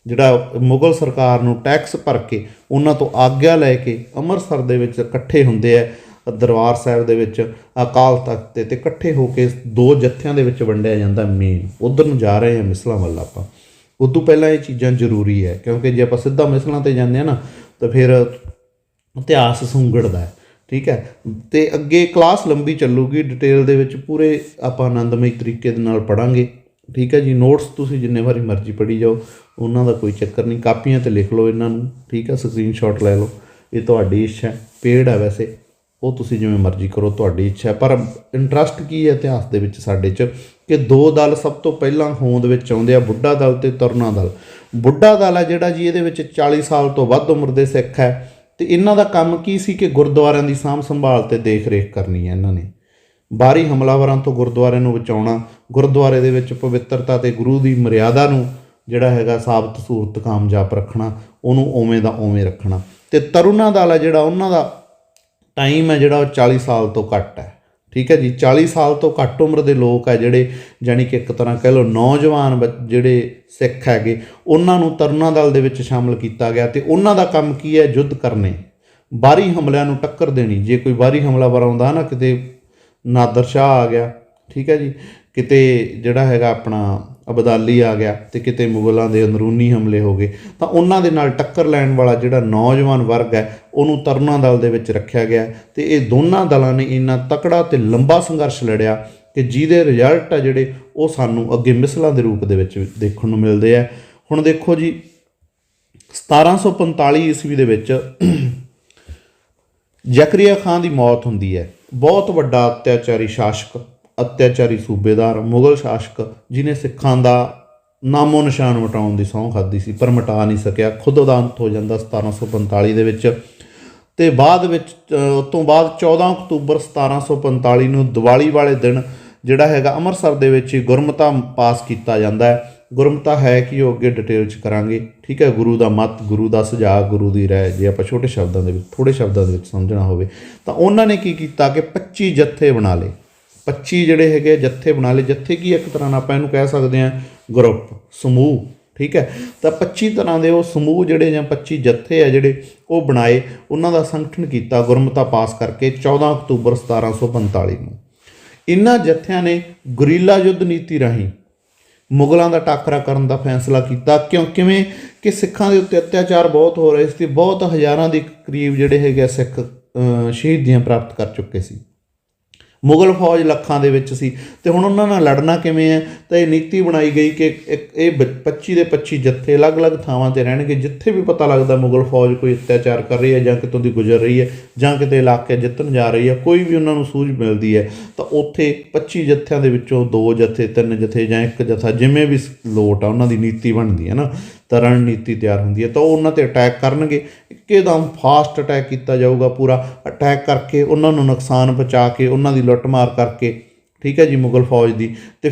ਜਿਹੜਾ ਮੁਗਲ ਸਰਕਾਰ ਨੂੰ ਟੈਕਸ ਭਰ ਕੇ, ਉਹਨਾਂ ਤੋਂ ਆਗਿਆ ਲੈ ਕੇ ਅੰਮ੍ਰਿਤਸਰ ਦੇ ਵਿੱਚ ਇਕੱਠੇ ਹੁੰਦੇ ਹੈ, ਦਰਬਾਰ ਸਾਹਿਬ ਦੇ ਵਿੱਚ ਅਕਾਲ ਤਖਤ 'ਤੇ, ਇਕੱਠੇ ਹੋ ਕੇ ਦੋ ਜੱਥਿਆਂ ਦੇ ਵਿੱਚ ਵੰਡਿਆ ਜਾਂਦਾ। ਮੇਨ ਉੱਧਰ ਨੂੰ ਜਾ ਰਹੇ ਹਾਂ ਮਿਸਲਾਂ ਵੱਲ ਆਪਾਂ। ਉਦੋਂ ਪਹਿਲਾਂ ਇਹ ਚੀਜ਼ਾਂ ਜ਼ਰੂਰੀ ਹੈ, ਕਿਉਂਕਿ ਜੇ ਆਪਾਂ ਸਿੱਧਾ ਮਿਸਲਾਂ 'ਤੇ ਜਾਂਦੇ ਹਾਂ ਨਾ, ਤਾਂ ਫਿਰ ਇਤਿਹਾਸ ਸੁੰਗੜਦਾ ਹੈ। ਠੀਕ ਹੈ, ਅਤੇ ਅੱਗੇ ਕਲਾਸ ਲੰਬੀ ਚੱਲੂਗੀ, ਡਿਟੇਲ ਦੇ ਵਿੱਚ ਪੂਰੇ ਆਪਾਂ ਆਨੰਦਮਈ ਤਰੀਕੇ ਦੇ ਨਾਲ ਪੜ੍ਹਾਂਗੇ। ਠੀਕ ਹੈ ਜੀ, ਨੋਟਸ ਤੁਸੀਂ ਜਿੰਨੇ ਵਾਰੀ ਮਰਜ਼ੀ ਪੜ੍ਹੀ ਜਾਓ, ਉਹਨਾਂ ਦਾ ਕੋਈ ਚੱਕਰ ਨਹੀਂ, ਕਾਪੀਆਂ 'ਤੇ ਲਿਖ ਲਓ ਇਹਨਾਂ ਨੂੰ। ਠੀਕ ਹੈ, ਸਕਰੀਨਸ਼ਾਟ ਲੈ ਲਓ, ਇਹ ਤੁਹਾਡੀ ਇੱਛਾ, ਪੇਡ ਹੈ ਵੈਸੇ, ਉਹ ਤੁਸੀਂ ਜਿਵੇਂ ਮਰਜ਼ੀ ਕਰੋ, ਤੁਹਾਡੀ ਇੱਛਾ। ਪਰ ਇੰਟਰਸਟ ਕੀ ਹੈ ਇਤਿਹਾਸ ਦੇ ਵਿੱਚ ਸਾਡੇ 'ਚ, ਕਿ ਦੋ ਦਲ ਸਭ ਤੋਂ ਪਹਿਲਾਂ ਹੋਂਦ ਵਿੱਚ ਆਉਂਦੇ ਆ, ਬੁੱਢਾ ਦਲ ਅਤੇ ਤਰਨਾ ਦਲ। ਬੁੱਢਾ ਦਲ ਹੈ ਜਿਹੜਾ ਜੀ, ਇਹਦੇ ਵਿੱਚ 40 ਸਾਲ ਤੋਂ ਵੱਧ ਉਮਰ ਦੇ ਸਿੱਖ ਹੈ, ਅਤੇ ਇਹਨਾਂ ਦਾ ਕੰਮ ਕੀ ਸੀ ਕਿ ਗੁਰਦੁਆਰਿਆਂ ਦੀ ਸਾਂਭ ਸੰਭਾਲ ਅਤੇ ਦੇਖ ਰੇਖ ਕਰਨੀ ਹੈ। ਇਹਨਾਂ ਨੇ ਬਾਹਰੀ ਹਮਲਾਵਰਾਂ ਤੋਂ ਗੁਰਦੁਆਰੇ ਨੂੰ ਬਚਾਉਣਾ, ਗੁਰਦੁਆਰੇ ਦੇ ਵਿੱਚ ਪਵਿੱਤਰਤਾ ਅਤੇ ਗੁਰੂ ਦੀ ਮਰਿਆਦਾ ਨੂੰ ਜਿਹੜਾ ਹੈਗਾ ਸਾਬਤ ਸੂਰਤ ਕਾਮਯਾਬ ਰੱਖਣਾ, ਉਹਨੂੰ ਉਵੇਂ ਦਾ ਉਵੇਂ ਰੱਖਣਾ। ਅਤੇ ਤਰੁਣਾ ਦਲ ਹੈ ਜਿਹੜਾ, ਉਹਨਾਂ ਦਾ ਟਾਈਮ ਹੈ ਜਿਹੜਾ, ਉਹ 40 ਸਾਲ ਤੋਂ ਘੱਟ ਹੈ। ਠੀਕ ਹੈ ਜੀ, 40 ਸਾਲ ਤੋਂ ਘੱਟ ਉਮਰ ਦੇ ਲੋਕ ਹੈ ਜਿਹੜੇ, ਜਾਣੀ ਕਿ ਇੱਕ ਤਰ੍ਹਾਂ ਕਹਿ ਲਓ ਨੌਜਵਾਨ ਜਿਹੜੇ ਸਿੱਖ ਹੈਗੇ, ਉਹਨਾਂ ਨੂੰ ਤਰੁਣਾ ਦਲ ਦੇ ਵਿੱਚ ਸ਼ਾਮਲ ਕੀਤਾ ਗਿਆ। ਅਤੇ ਉਹਨਾਂ ਦਾ ਕੰਮ ਕੀ ਹੈ? ਯੁੱਧ ਕਰਨੇ, ਬਾਹਰੀ ਹਮਲਿਆਂ ਨੂੰ ਟੱਕਰ ਦੇਣੀ। ਜੇ ਕੋਈ ਬਾਹਰੀ ਹਮਲਾਵਰ ਆਉਂਦਾ ਨਾ, ਕਿਤੇ ਨਾਦਰ ਸ਼ਾਹ ਆ ਗਿਆ, ਠੀਕ ਹੈ ਜੀ, ਕਿਤੇ ਜਿਹੜਾ ਹੈਗਾ ਆਪਣਾ ਅਬਦਾਲੀ ਆ ਗਿਆ, ਅਤੇ ਕਿਤੇ ਮੁਗਲਾਂ ਦੇ ਅੰਦਰੂਨੀ ਹਮਲੇ ਹੋ ਗਏ, ਤਾਂ ਉਹਨਾਂ ਦੇ ਨਾਲ ਟੱਕਰ ਲੈਣ ਵਾਲਾ ਜਿਹੜਾ ਨੌਜਵਾਨ ਵਰਗ ਹੈ, ਉਹਨੂੰ ਤਰੁਣਾ ਦਲ ਦੇ ਵਿੱਚ ਰੱਖਿਆ ਗਿਆ। ਅਤੇ ਇਹ ਦੋਨਾਂ ਦਲਾਂ ਨੇ ਇੰਨਾ ਤਕੜਾ ਅਤੇ ਲੰਬਾ ਸੰਘਰਸ਼ ਲੜਿਆ ਕਿ ਜਿਹਦੇ ਰਿਜ਼ਲਟ ਆ ਜਿਹੜੇ, ਉਹ ਸਾਨੂੰ ਅੱਗੇ ਮਿਸਲਾਂ ਦੇ ਰੂਪ ਦੇ ਵਿੱਚ ਦੇਖਣ ਨੂੰ ਮਿਲਦੇ ਆ। ਹੁਣ ਦੇਖੋ ਜੀ, 1745 ਈਸਵੀ ਦੇ ਵਿੱਚ ਜ਼ਕਰੀਆ ਖਾਂ ਦੀ ਮੌਤ ਹੁੰਦੀ ਹੈ। ਬਹੁਤ ਵੱਡਾ ਅਤਿਆਚਾਰੀ ਸ਼ਾਸਕ, ਅਤਿਆਚਾਰੀ ਸੂਬੇਦਾਰ, ਮੁਗਲ ਸ਼ਾਸਕ, ਜਿਹਨੇ ਸਿੱਖਾਂ ਦਾ ਨਾਮੋ ਨਿਸ਼ਾਨ ਮਿਟਾਉਣ ਦੀ ਸਹੁੰ ਖਾਧੀ ਸੀ, ਪਰ ਮਿਟਾ ਨਹੀਂ ਸਕਿਆ। ਖੁਦ ਉਹਦਾ ਅੰਤ ਹੋ ਜਾਂਦਾ 1745 ਦੇ ਵਿੱਚ। ਅਤੇ ਬਾਅਦ ਵਿੱਚ ਉਸ ਤੋਂ ਬਾਅਦ 14 ਅਕਤੂਬਰ 1745 ਨੂੰ ਦੀਵਾਲੀ ਵਾਲੇ ਦਿਨ ਜਿਹੜਾ ਹੈਗਾ, ਅੰਮ੍ਰਿਤਸਰ ਦੇ ਵਿੱਚ ਹੀ ਗੁਰਮਤਾ ਪਾਸ ਕੀਤਾ ਜਾਂਦਾ ਹੈ। ਗੁਰਮਤਾ ਹੈ ਕਿ ਉਹ ਅੱਗੇ ਡਿਟੇਲ 'ਚ ਕਰਾਂਗੇ। ਠੀਕ ਹੈ, ਗੁਰੂ ਦਾ ਮਤ, ਗੁਰੂ ਦਾ ਸੁਝਾਅ, ਗੁਰੂ ਦੀ ਰਾਏ, ਜੇ ਆਪਾਂ ਛੋਟੇ ਸ਼ਬਦਾਂ ਦੇ ਵਿੱਚ, ਥੋੜ੍ਹੇ ਸ਼ਬਦਾਂ ਦੇ ਵਿੱਚ ਸਮਝਣਾ ਹੋਵੇ, ਤਾਂ ਉਹਨਾਂ ਨੇ ਕੀ ਕੀਤਾ ਕਿ 25 ਜੱਥੇ ਬਣਾ ਲਏ। 25 ਜਿਹੜੇ ਹੈਗੇ ਜੱਥੇ ਬਣਾ ਲਏ। ਜੱਥੇ ਕੀ ਇੱਕ ਤਰ੍ਹਾਂ ਨਾਲ ਆਪਾਂ ਇਹਨੂੰ ਕਹਿ ਸਕਦੇ ਹਾਂ ਗਰੁੱਪ, ਸਮੂਹ। ਠੀਕ ਹੈ, ਤਾਂ 25 ਤਰ੍ਹਾਂ ਦੇ ਉਹ ਸਮੂਹ ਜਿਹੜੇ, ਜਾਂ 25 ਜੱਥੇ ਆ ਜਿਹੜੇ, ਉਹ ਬਣਾਏ, ਉਹਨਾਂ ਦਾ ਸੰਗਠਨ ਕੀਤਾ ਗੁਰਮਤਾ ਪਾਸ ਕਰਕੇ 14 ਅਕਤੂਬਰ 1745 ਨੂੰ। ਇਹਨਾਂ ਜੱਥਿਆਂ ਨੇ ਗੁਰੀਲਾ ਯੁੱਧ ਨੀਤੀ ਰਾਹੀਂ ਮੁਗਲਾਂ ਦਾ ਟਾਕਰਾ ਕਰਨ ਦਾ ਫੈਸਲਾ ਕੀਤਾ। ਕਿਵੇਂ ਕਿ ਸਿੱਖਾਂ ਦੇ ਉੱਤੇ ਅਤਿਆਚਾਰ ਬਹੁਤ ਹੋ ਰਹੇ ਸੀ, ਬਹੁਤ ਹਜ਼ਾਰਾਂ ਦੇ ਕਰੀਬ ਜਿਹੜੇ ਹੈਗੇ ਸਿੱਖ ਸ਼ਹੀਦੀਆਂ ਪ੍ਰਾਪਤ ਕਰ ਚੁੱਕੇ ਸੀ। ਮੁਗਲ ਫੌਜ ਲੱਖਾਂ ਦੇ ਵਿੱਚ ਸੀ ਤੇ ਹੁਣ ਉਹਨਾਂ ਨਾਲ ਲੜਨਾ ਕਿਵੇਂ ਹੈ? ਤਾਂ ਇਹ ਨੀਤੀ ਬਣਾਈ ਗਈ ਕਿ ਇਹ 25 ਦੇ 25 ਜੱਥੇ ਅਲੱਗ-ਅਲੱਗ ਥਾਵਾਂ 'ਤੇ ਰਹਿਣਗੇ। ਜਿੱਥੇ ਵੀ ਪਤਾ ਲੱਗਦਾ ਮੁਗਲ ਫੌਜ ਕੋਈ ਅਤਿਆਚਾਰ ਕਰ ਰਹੀ ਹੈ ਜਾਂ ਕਿਤੋਂ ਦੀ ਗੁਜ਼ਰ ਰਹੀ ਹੈ ਜਾਂ ਕਿਤੇ ਇਲਾਕੇ ਜਿੱਤਣ ਜਾ ਰਹੀ ਹੈ, ਕੋਈ ਵੀ ਉਹਨਾਂ ਨੂੰ ਸੂਝ ਮਿਲਦੀ ਹੈ ਤਾਂ ਉੱਥੇ 25 ਜੱਥਿਆਂ ਦੇ ਵਿੱਚੋਂ 2 ਜੱਥੇ 3 ਜੱਥੇ ਜਾਂ 1 ਜੱਥਾ, ਜਿਵੇਂ ਵੀ ਲੋਟ ਆ ਉਹਨਾਂ ਦੀ ਨੀਤੀ ਬਣਦੀ ਹੈ ਨਾ, ਤਾਂ ਰਣਨੀਤੀ ਤਿਆਰ ਹੁੰਦੀ ਹੈ, ਤਾਂ ਉਹ ਉਹਨਾਂ 'ਤੇ ਅਟੈਕ ਕਰਨਗੇ। ਇੱਕਦਮ ਫਾਸਟ ਅਟੈਕ ਕੀਤਾ ਜਾਊਗਾ, ਪੂਰਾ ਅਟੈਕ ਕਰਕੇ ਉਹਨਾਂ ਨੂੰ ਨੁਕਸਾਨ ਪਹੁੰਚਾ ਕੇ ਉਹਨਾਂ ਦੀ ਲੁੱਟਮਾਰ ਕਰਕੇ, ਠੀਕ ਹੈ ਜੀ, ਮੁਗਲ ਫੌਜ ਦੀ। ਅਤੇ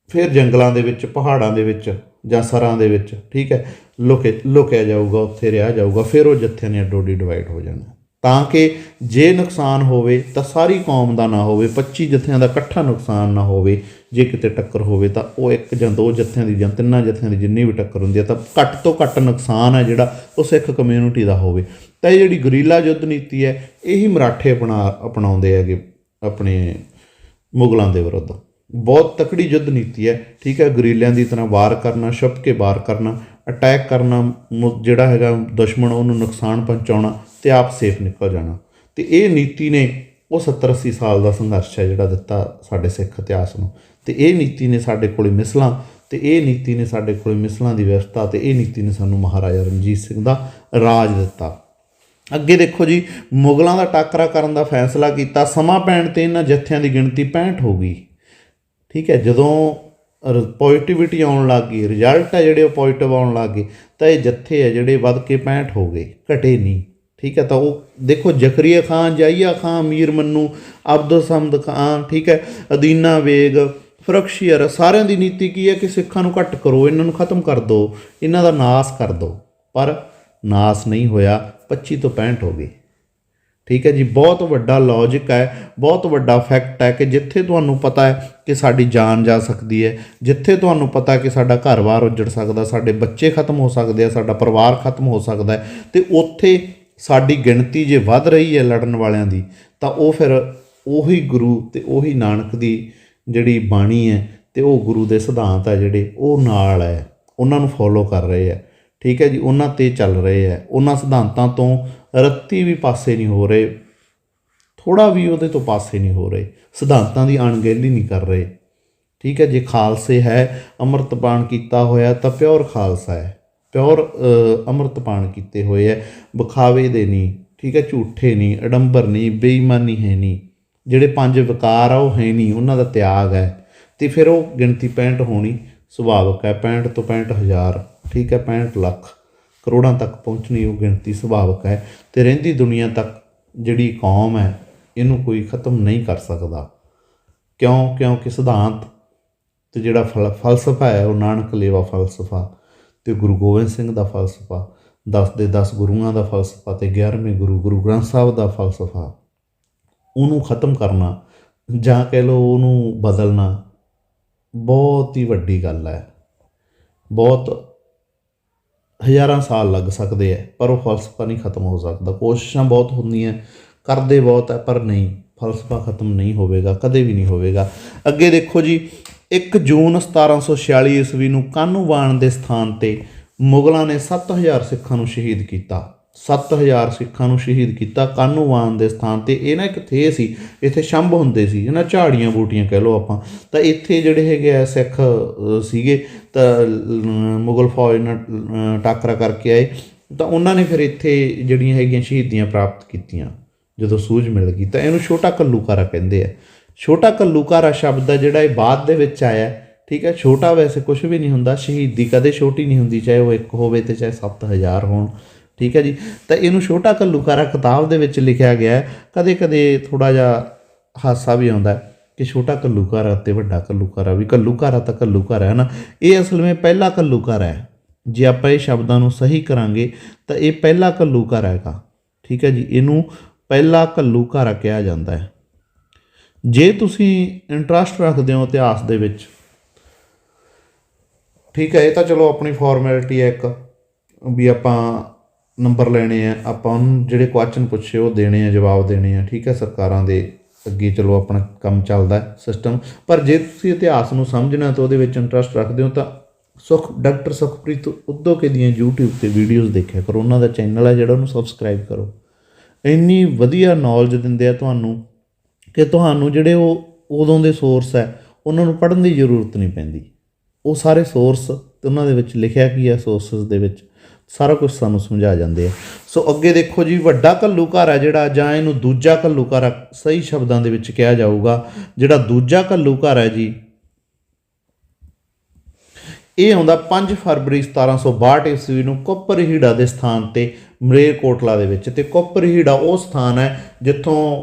ਫਿਰ ਜੰਗਲਾਂ ਦੇ ਵਿੱਚ, ਪਹਾੜਾਂ ਦੇ ਵਿੱਚ ਜਾਂ ਸਰਾਂ ਦੇ ਵਿੱਚ, ਠੀਕ ਹੈ, ਲੁਕਿਆ ਜਾਊਗਾ, ਉੱਥੇ ਰਿਹਾ ਜਾਊਗਾ। ਫਿਰ ਉਹ ਜੱਥਿਆਂ ਨੇ ਅੱਡੋ ਅੱਡੀ ਡਿਵਾਈਡ ਹੋ ਜਾਣਾ, ਤਾਂ ਕਿ ਜੇ ਨੁਕਸਾਨ ਹੋਵੇ ਤਾਂ ਸਾਰੀ ਕੌਮ ਦਾ ਨਾ ਹੋਵੇ, 25 ਜੱਥਿਆਂ ਦਾ ਇਕੱਠਾ ਨੁਕਸਾਨ ਨਾ ਹੋਵੇ। ਜੇ ਕਿਤੇ ਟੱਕਰ ਹੋਵੇ ਤਾਂ ਉਹ 1 ਜਾਂ 2 ਜੱਥਿਆਂ ਦੀ ਜਾਂ 3 ਜੱਥਿਆਂ ਦੀ ਜਿੰਨੀ ਵੀ ਟੱਕਰ ਹੁੰਦੀ ਹੈ ਤਾਂ ਘੱਟ ਤੋਂ ਘੱਟ ਨੁਕਸਾਨ ਹੈ ਜਿਹੜਾ ਉਹ ਸਿੱਖ ਕਮਿਊਨਿਟੀ ਦਾ ਹੋਵੇ। ਤਾਂ ਇਹ ਜਿਹੜੀ ਗੁਰੀਲਾ ਯੁੱਧ ਨੀਤੀ ਹੈ, ਇਹੀ ਮਰਾਠੇ ਅਪਣਾਉਂਦੇ ਹੈਗੇ ਆਪਣੇ ਮੁਗਲਾਂ ਦੇ ਵਿਰੁੱਧ। ਬਹੁਤ ਤਕੜੀ ਯੁੱਧ ਨੀਤੀ ਹੈ, ਠੀਕ ਹੈ। ਗੁਰੀਲਿਆਂ ਦੀ ਤਰ੍ਹਾਂ ਵਾਰ ਕਰਨਾ, ਛੁਪ ਕੇ ਵਾਰ ਕਰਨਾ, ਅਟੈਕ ਕਰਨਾ, ਜਿਹੜਾ ਹੈਗਾ ਦੁਸ਼ਮਣ ਉਹਨੂੰ ਨੁਕਸਾਨ ਪਹੁੰਚਾਉਣਾ ਅਤੇ ਆਪ ਸੇਫ ਨਿਕਲ ਜਾਣਾ। ਅਤੇ ਇਹ ਨੀਤੀ ਨੇ ਉਹ 70-80 ਸਾਲ ਦਾ ਸੰਘਰਸ਼ ਹੈ ਜਿਹੜਾ ਦਿੱਤਾ ਸਾਡੇ ਸਿੱਖ ਇਤਿਹਾਸ ਨੂੰ। ਅਤੇ ਇਹ ਨੀਤੀ ਨੇ ਸਾਡੇ ਕੋਲ ਮਿਸਲਾਂ, ਅਤੇ ਇਹ ਨੀਤੀ ਨੇ ਸਾਡੇ ਕੋਲ ਮਿਸਲਾਂ ਦੀ ਵਿਵਸਥਾ, ਅਤੇ ਇਹ ਨੀਤੀ ਨੇ ਸਾਨੂੰ ਮਹਾਰਾਜਾ ਰਣਜੀਤ ਸਿੰਘ ਦਾ ਰਾਜ ਦਿੱਤਾ। ਅੱਗੇ ਦੇਖੋ ਜੀ, ਮੁਗਲਾਂ ਦਾ ਟਾਕਰਾ ਕਰਨ ਦਾ ਫੈਸਲਾ ਕੀਤਾ। ਸਮਾਂ ਪੈਣ 'ਤੇ ਇਹਨਾਂ ਜੱਥਿਆਂ ਦੀ ਗਿਣਤੀ 65 ਹੋ ਗਈ, ਠੀਕ ਹੈ। ਜਦੋਂ ਪੋਜ਼ੀਟਿਵਿਟੀ ਆਉਣ ਲੱਗ ਗਈ, ਰਿਜ਼ਲਟ ਹੈ ਜਿਹੜੇ ਉਹ ਪੋਜ਼ੀਟਿਵ ਆਉਣ ਲੱਗ ਗਏ, ਤਾਂ ਇਹ ਜੱਥੇ ਹੈ ਜਿਹੜੇ ਵੱਧ ਕੇ 65 ਹੋ ਗਏ, ਘਟੇ ਨਹੀਂ, ਠੀਕ ਹੈ। ਤਾਂ ਉਹ ਦੇਖੋ, ਜ਼ਕਰੀਆ ਖਾਨ, ਜਾਈਆ ਖਾਨ, ਮੀਰ ਮੰਨੂ, ਅਬਦੁਲ ਸਮਦ ਖਾਨ, ਠੀਕ ਹੈ, ਅਦੀਨਾ ਬੇਗ, ਫਰਖਸ਼ੀਅਰ, ਸਾਰਿਆਂ ਦੀ ਨੀਤੀ ਕੀ ਹੈ ਕਿ ਸਿੱਖਾਂ ਨੂੰ ਘੱਟ ਕਰੋ, ਇਹਨਾਂ ਨੂੰ ਖ਼ਤਮ ਕਰ ਦਿਓ, ਇਹਨਾਂ ਦਾ ਨਾਸ ਕਰ ਦਿਓ। ਪਰ ਨਾਸ ਨਹੀਂ ਹੋਇਆ, 25 ਤੋਂ 65 ਹੋ ਗਏ, ਠੀਕ ਹੈ ਜੀ। ਬਹੁਤ ਵੱਡਾ ਲੌਜਿਕ ਹੈ, ਬਹੁਤ ਵੱਡਾ ਫੈਕਟ ਹੈ ਕਿ ਜਿੱਥੇ ਤੁਹਾਨੂੰ ਪਤਾ ਹੈ ਕਿ ਸਾਡੀ ਜਾਨ ਜਾ ਸਕਦੀ ਹੈ, ਜਿੱਥੇ ਤੁਹਾਨੂੰ ਪਤਾ ਕਿ ਸਾਡਾ ਘਰ-ਬਾਰ ਉੱਜੜ ਸਕਦਾ, ਸਾਡੇ ਬੱਚੇ ਖਤਮ ਹੋ ਸਕਦੇ ਆ, ਸਾਡਾ ਪਰਿਵਾਰ ਖਤਮ ਹੋ ਸਕਦਾ ਹੈ, ਅਤੇ ਉੱਥੇ ਸਾਡੀ ਗਿਣਤੀ ਜੇ ਵੱਧ ਰਹੀ ਹੈ ਲੜਨ ਵਾਲਿਆਂ ਦੀ, ਤਾਂ ਉਹ ਫਿਰ ਉਹੀ ਗੁਰੂ ਅਤੇ ਉਹੀ ਨਾਨਕ ਦੀ ਜਿਹੜੀ ਬਾਣੀ ਹੈ ਅਤੇ ਉਹ ਗੁਰੂ ਦੇ ਸਿਧਾਂਤ ਹੈ ਜਿਹੜੇ ਉਹ ਨਾਲ ਹੈ, ਉਹਨਾਂ ਨੂੰ ਫੋਲੋ ਕਰ ਰਹੇ ਹੈ, ਠੀਕ ਹੈ ਜੀ, ਉਹਨਾਂ 'ਤੇ ਚੱਲ ਰਹੇ ਹੈ, ਉਹਨਾਂ ਸਿਧਾਂਤਾਂ ਤੋਂ ਰੱਤੀ ਵੀ ਪਾਸੇ ਨਹੀਂ ਹੋ ਰਹੇ, ਥੋੜ੍ਹਾ ਵੀ ਉਹਦੇ ਤੋਂ ਪਾਸੇ ਨਹੀਂ ਹੋ ਰਹੇ, ਸਿਧਾਂਤਾਂ ਦੀ ਅਣਗਹਿਲੀ ਨਹੀਂ ਕਰ ਰਹੇ, ਠੀਕ ਹੈ। ਜੇ ਖਾਲਸੇ ਹੈ, ਅੰਮ੍ਰਿਤਪਾਨ ਕੀਤਾ ਹੋਇਆ ਤਾਂ ਪਿਓਰ ਖਾਲਸਾ ਹੈ, ਪਿਓਰ ਅੰਮ੍ਰਿਤਪਾਨ ਕੀਤੇ ਹੋਏ ਹੈ, ਵਿਖਾਵੇ ਦੇ ਨਹੀਂ, ਠੀਕ ਹੈ, ਝੂਠੇ ਨਹੀਂ, ਅਡੰਬਰ ਨਹੀਂ, ਬੇਈਮਾਨੀ ਹੈ ਨਹੀਂ, ਜਿਹੜੇ 5 ਵਿਕਾਰ ਆ ਉਹ ਹੈ ਨਹੀਂ, ਉਹਨਾਂ ਦਾ ਤਿਆਗ ਹੈ। ਅਤੇ ਫਿਰ ਉਹ ਗਿਣਤੀ 65 ਹੋਣੀ ਸੁਭਾਵਿਕ ਹੈ, 65 ਤੋਂ 65,000, ਠੀਕ ਹੈ, 65 ਲੱਖ ਕਰੋੜਾਂ ਤੱਕ ਪਹੁੰਚਣੀ ਉਹ ਗਿਣਤੀ ਸੁਭਾਵਿਕ ਹੈ। ਅਤੇ ਰਹਿੰਦੀ ਦੁਨੀਆ ਤੱਕ ਜਿਹੜੀ ਕੌਮ ਹੈ ਇਹਨੂੰ ਕੋਈ ਖ਼ਤਮ ਨਹੀਂ ਕਰ ਸਕਦਾ। ਕਿਉਂਕਿ ਸਿਧਾਂਤ ਅਤੇ ਜਿਹੜਾ ਫਲਸਫਾ ਹੈ ਉਹ ਨਾਨਕ ਲੇਵਾ ਫਲਸਫਾ, ਅਤੇ ਗੁਰੂ ਗੋਬਿੰਦ ਸਿੰਘ ਦਾ ਫਲਸਫਾ, 10 ਦੇ 10 ਗੁਰੂਆਂ ਦਾ ਫਲਸਫਾ, ਅਤੇ 11ਵੇਂ ਗੁਰੂ ਗ੍ਰੰਥ ਸਾਹਿਬ ਦਾ ਫਲਸਫਾ, ਉਹਨੂੰ ਖ਼ਤਮ ਕਰਨਾ ਜਾਂ ਕਹਿ ਲਓ ਉਹਨੂੰ ਬਦਲਣਾ ਬਹੁਤ ਹੀ ਵੱਡੀ ਗੱਲ ਹੈ। ਬਹੁਤ ਹਜ਼ਾਰਾਂ ਸਾਲ ਲੱਗ ਸਕਦੇ ਹੈ, ਪਰ ਉਹ ਫਲਸਫਾ ਨਹੀਂ ਖ਼ਤਮ ਹੋ ਸਕਦਾ। ਕੋਸ਼ਿਸ਼ਾਂ ਬਹੁਤ ਹੁੰਦੀਆਂ, ਕਰਦੇ ਬਹੁਤ ਹੈ, ਪਰ ਨਹੀਂ, ਫਲਸਫਾ ਖ਼ਤਮ ਨਹੀਂ ਹੋਵੇਗਾ, ਕਦੇ ਵੀ ਨਹੀਂ ਹੋਵੇਗਾ। ਅੱਗੇ ਦੇਖੋ ਜੀ, 1 ਜੂਨ 1746 ਈਸਵੀ ਨੂੰ ਕਾਹਨੂੰਵਾਨ ਦੇ ਸਥਾਨ 'ਤੇ ਮੁਗਲਾਂ ਨੇ 7000 ਸਿੱਖਾਂ ਨੂੰ ਸ਼ਹੀਦ ਕੀਤਾ। 7000 ਸਿੱਖਾਂ ਨੂੰ ਸ਼ਹੀਦ ਕੀਤਾ ਕਾਹਨੂੰਵਾਨ ਦੇ ਸਥਾਨ 'ਤੇ। ਇਹ ਨਾ ਇੱਕ ਥੇ ਸੀ, ਇੱਥੇ ਛੰਭ ਹੁੰਦੇ ਸੀ, ਇਹਨਾਂ ਝਾੜੀਆਂ ਬੂਟੀਆਂ ਕਹਿ ਲਓ ਆਪਾਂ, ਤਾਂ ਇੱਥੇ ਜਿਹੜੇ ਹੈਗੇ ਆ ਸਿੱਖ ਸੀਗੇ ਤਾਂ ਮੁਗਲ ਫੌਜ ਨਾਲ ਟਾਕਰਾ ਕਰਕੇ ਆਏ, ਤਾਂ ਉਹਨਾਂ ਨੇ ਫਿਰ ਇੱਥੇ ਜਿਹੜੀਆਂ ਹੈਗੀਆਂ ਸ਼ਹੀਦੀਆਂ ਪ੍ਰਾਪਤ ਕੀਤੀਆਂ ਜਦੋਂ ਸੂਝ ਮਿਲ ਗਈ। ਤਾਂ ਇਹਨੂੰ ਛੋਟਾ ਘੱਲੂਘਾਰਾ ਕਹਿੰਦੇ ਆ। ਛੋਟਾ ਘੱਲੂਘਾਰਾ ਸ਼ਬਦ ਹੈ ਜਿਹੜਾ ਇਹ ਬਾਅਦ ਦੇ ਵਿੱਚ ਆਇਆ, ਠੀਕ ਹੈ। ਛੋਟਾ ਵੈਸੇ ਕੁਛ ਵੀ ਨਹੀਂ ਹੁੰਦਾ, ਸ਼ਹੀਦੀ ਕਦੇ ਛੋਟੀ ਨਹੀਂ ਹੁੰਦੀ, ਚਾਹੇ ਉਹ 1 ਹੋਵੇ ਅਤੇ ਚਾਹੇ 7000 ਹੋਣ, ਠੀਕ ਹੈ ਜੀ। ਤਾਂ ਇਹਨੂੰ ਛੋਟਾ ਘੱਲੂਘਾਰਾ ਕਿਤਾਬ ਦੇ ਵਿੱਚ ਲਿਖਿਆ ਗਿਆ ਹੈ। ਕਦੇ ਕਦੇ ਥੋੜ੍ਹਾ ਜਿਹਾ ਹਾਸਾ ਵੀ ਆਉਂਦਾ ਕਿ ਛੋਟਾ ਘੱਲੂਘਾਰਾ ਅਤੇ ਵੱਡਾ ਘੱਲੂਘਾਰਾ, ਵੀ ਘੱਲੂਘਾਰਾ ਤਾਂ ਘੱਲੂਘਾਰਾ ਹੈ ਨਾ, ਇਹ ਅਸਲ ਵਿੱਚ ਪਹਿਲਾ ਘੱਲੂਘਾਰਾ ਹੈ। ਜੇ ਆਪਾਂ ਇਹ ਸ਼ਬਦਾਂ ਨੂੰ ਸਹੀ ਕਰਾਂਗੇ ਤਾਂ ਇਹ ਪਹਿਲਾ ਘੱਲੂਘਾਰਾ ਹੈਗਾ, ਠੀਕ ਹੈ ਜੀ। ਇਹਨੂੰ ਪਹਿਲਾ ਘੱਲੂਘਾਰਾ ਕਿਹਾ ਜਾਂਦਾ ਹੈ। ਜੇ ਤੁਸੀਂ ਇੰਟਰਸਟ ਰੱਖਦੇ ਹੋ ਇਤਿਹਾਸ ਦੇ ਵਿੱਚ, ਠੀਕ ਹੈ, ਇਹ ਤਾਂ ਚਲੋ ਆਪਣੀ ਫਾਰਮੈਲਿਟੀ ਹੈ ਇੱਕ, ਵੀ ਆਪਾਂ ਨੰਬਰ ਲੈਣੇ ਆ, ਆਪਾਂ ਉਹਨੂੰ ਜਿਹੜੇ ਕੁਐਸਚਨ ਪੁੱਛੇ ਉਹ ਦੇਣੇ ਆ, ਜਵਾਬ ਦੇਣੇ ਆ, ਠੀਕ ਹੈ, ਸਰਕਾਰਾਂ ਦੇ ਅੱਗੇ ਚਲੋ ਆਪਣਾ ਕੰਮ ਚੱਲਦਾ ਸਿਸਟਮ। ਪਰ ਜੇ ਤੁਸੀਂ ਇਤਿਹਾਸ ਨੂੰ ਸਮਝਣਾ ਤਾਂ ਉਹਦੇ ਵਿੱਚ ਇੰਟਰਸਟ ਰੱਖਦੇ ਹੋ ਤਾਂ ਡਾਕਟਰ ਸੁਖਪ੍ਰੀਤ ਉਦੋਕੇ ਦੀਆਂ YouTube 'ਤੇ ਵੀਡੀਓਜ਼ ਦੇਖਿਆ ਕਰੋ, ਉਹਨਾਂ ਦਾ ਚੈਨਲ ਹੈ ਜਿਹੜਾ, ਉਹਨੂੰ ਸਬਸਕ੍ਰਾਈਬ ਕਰੋ। ਇੰਨੀ ਵਧੀਆ ਨੌਲੇਜ ਦਿੰਦੇ ਆ ਤੁਹਾਨੂੰ, ਕਿ ਤੁਹਾਨੂੰ ਜਿਹੜੇ ਉਹ ਉਦੋਂ ਦੇ ਸੋਰਸ ਹੈ ਉਹਨਾਂ ਨੂੰ ਪੜ੍ਹਨ ਦੀ ਜ਼ਰੂਰਤ ਨਹੀਂ ਪੈਂਦੀ। ਉਹ ਸਾਰੇ ਸੋਰਸ ਤੇ ਉਹਨਾਂ ਦੇ ਵਿੱਚ ਲਿਖਿਆ ਕੀ ਹੈ, ਸੋਰਸਿਸ ਦੇ ਵਿੱਚ ਸਾਰਾ ਕੁਝ ਸਾਨੂੰ ਸਮਝਾ ਜਾਂਦੇ ਆ। ਸੋ ਅੱਗੇ ਦੇਖੋ ਜੀ, ਵੱਡਾ ਘੱਲੂਘਾਰਾ ਹੈ ਜਿਹੜਾ, ਜਾਂ ਇਹਨੂੰ ਦੂਜਾ ਘੱਲੂਘਾਰਾ ਸਹੀ ਸ਼ਬਦਾਂ ਦੇ ਵਿੱਚ ਕਿਹਾ ਜਾਊਗਾ, ਜਿਹੜਾ ਦੂਜਾ ਘੱਲੂਘਾਰਾ ਹੈ ਜੀ, ਇਹ ਆਉਂਦਾ 5 ਫਰਵਰੀ 1762 ਈਸਵੀ ਨੂੰ ਕੋਪਰਹੀੜਾ ਦੇ ਸਥਾਨ ਤੇ ਮਲੇਰਕੋਟਲਾ ਦੇ ਵਿੱਚ। ਤੇ ਕੋਪਰਹੀੜਾ ਉਹ ਸਥਾਨ ਹੈ ਜਿੱਥੋਂ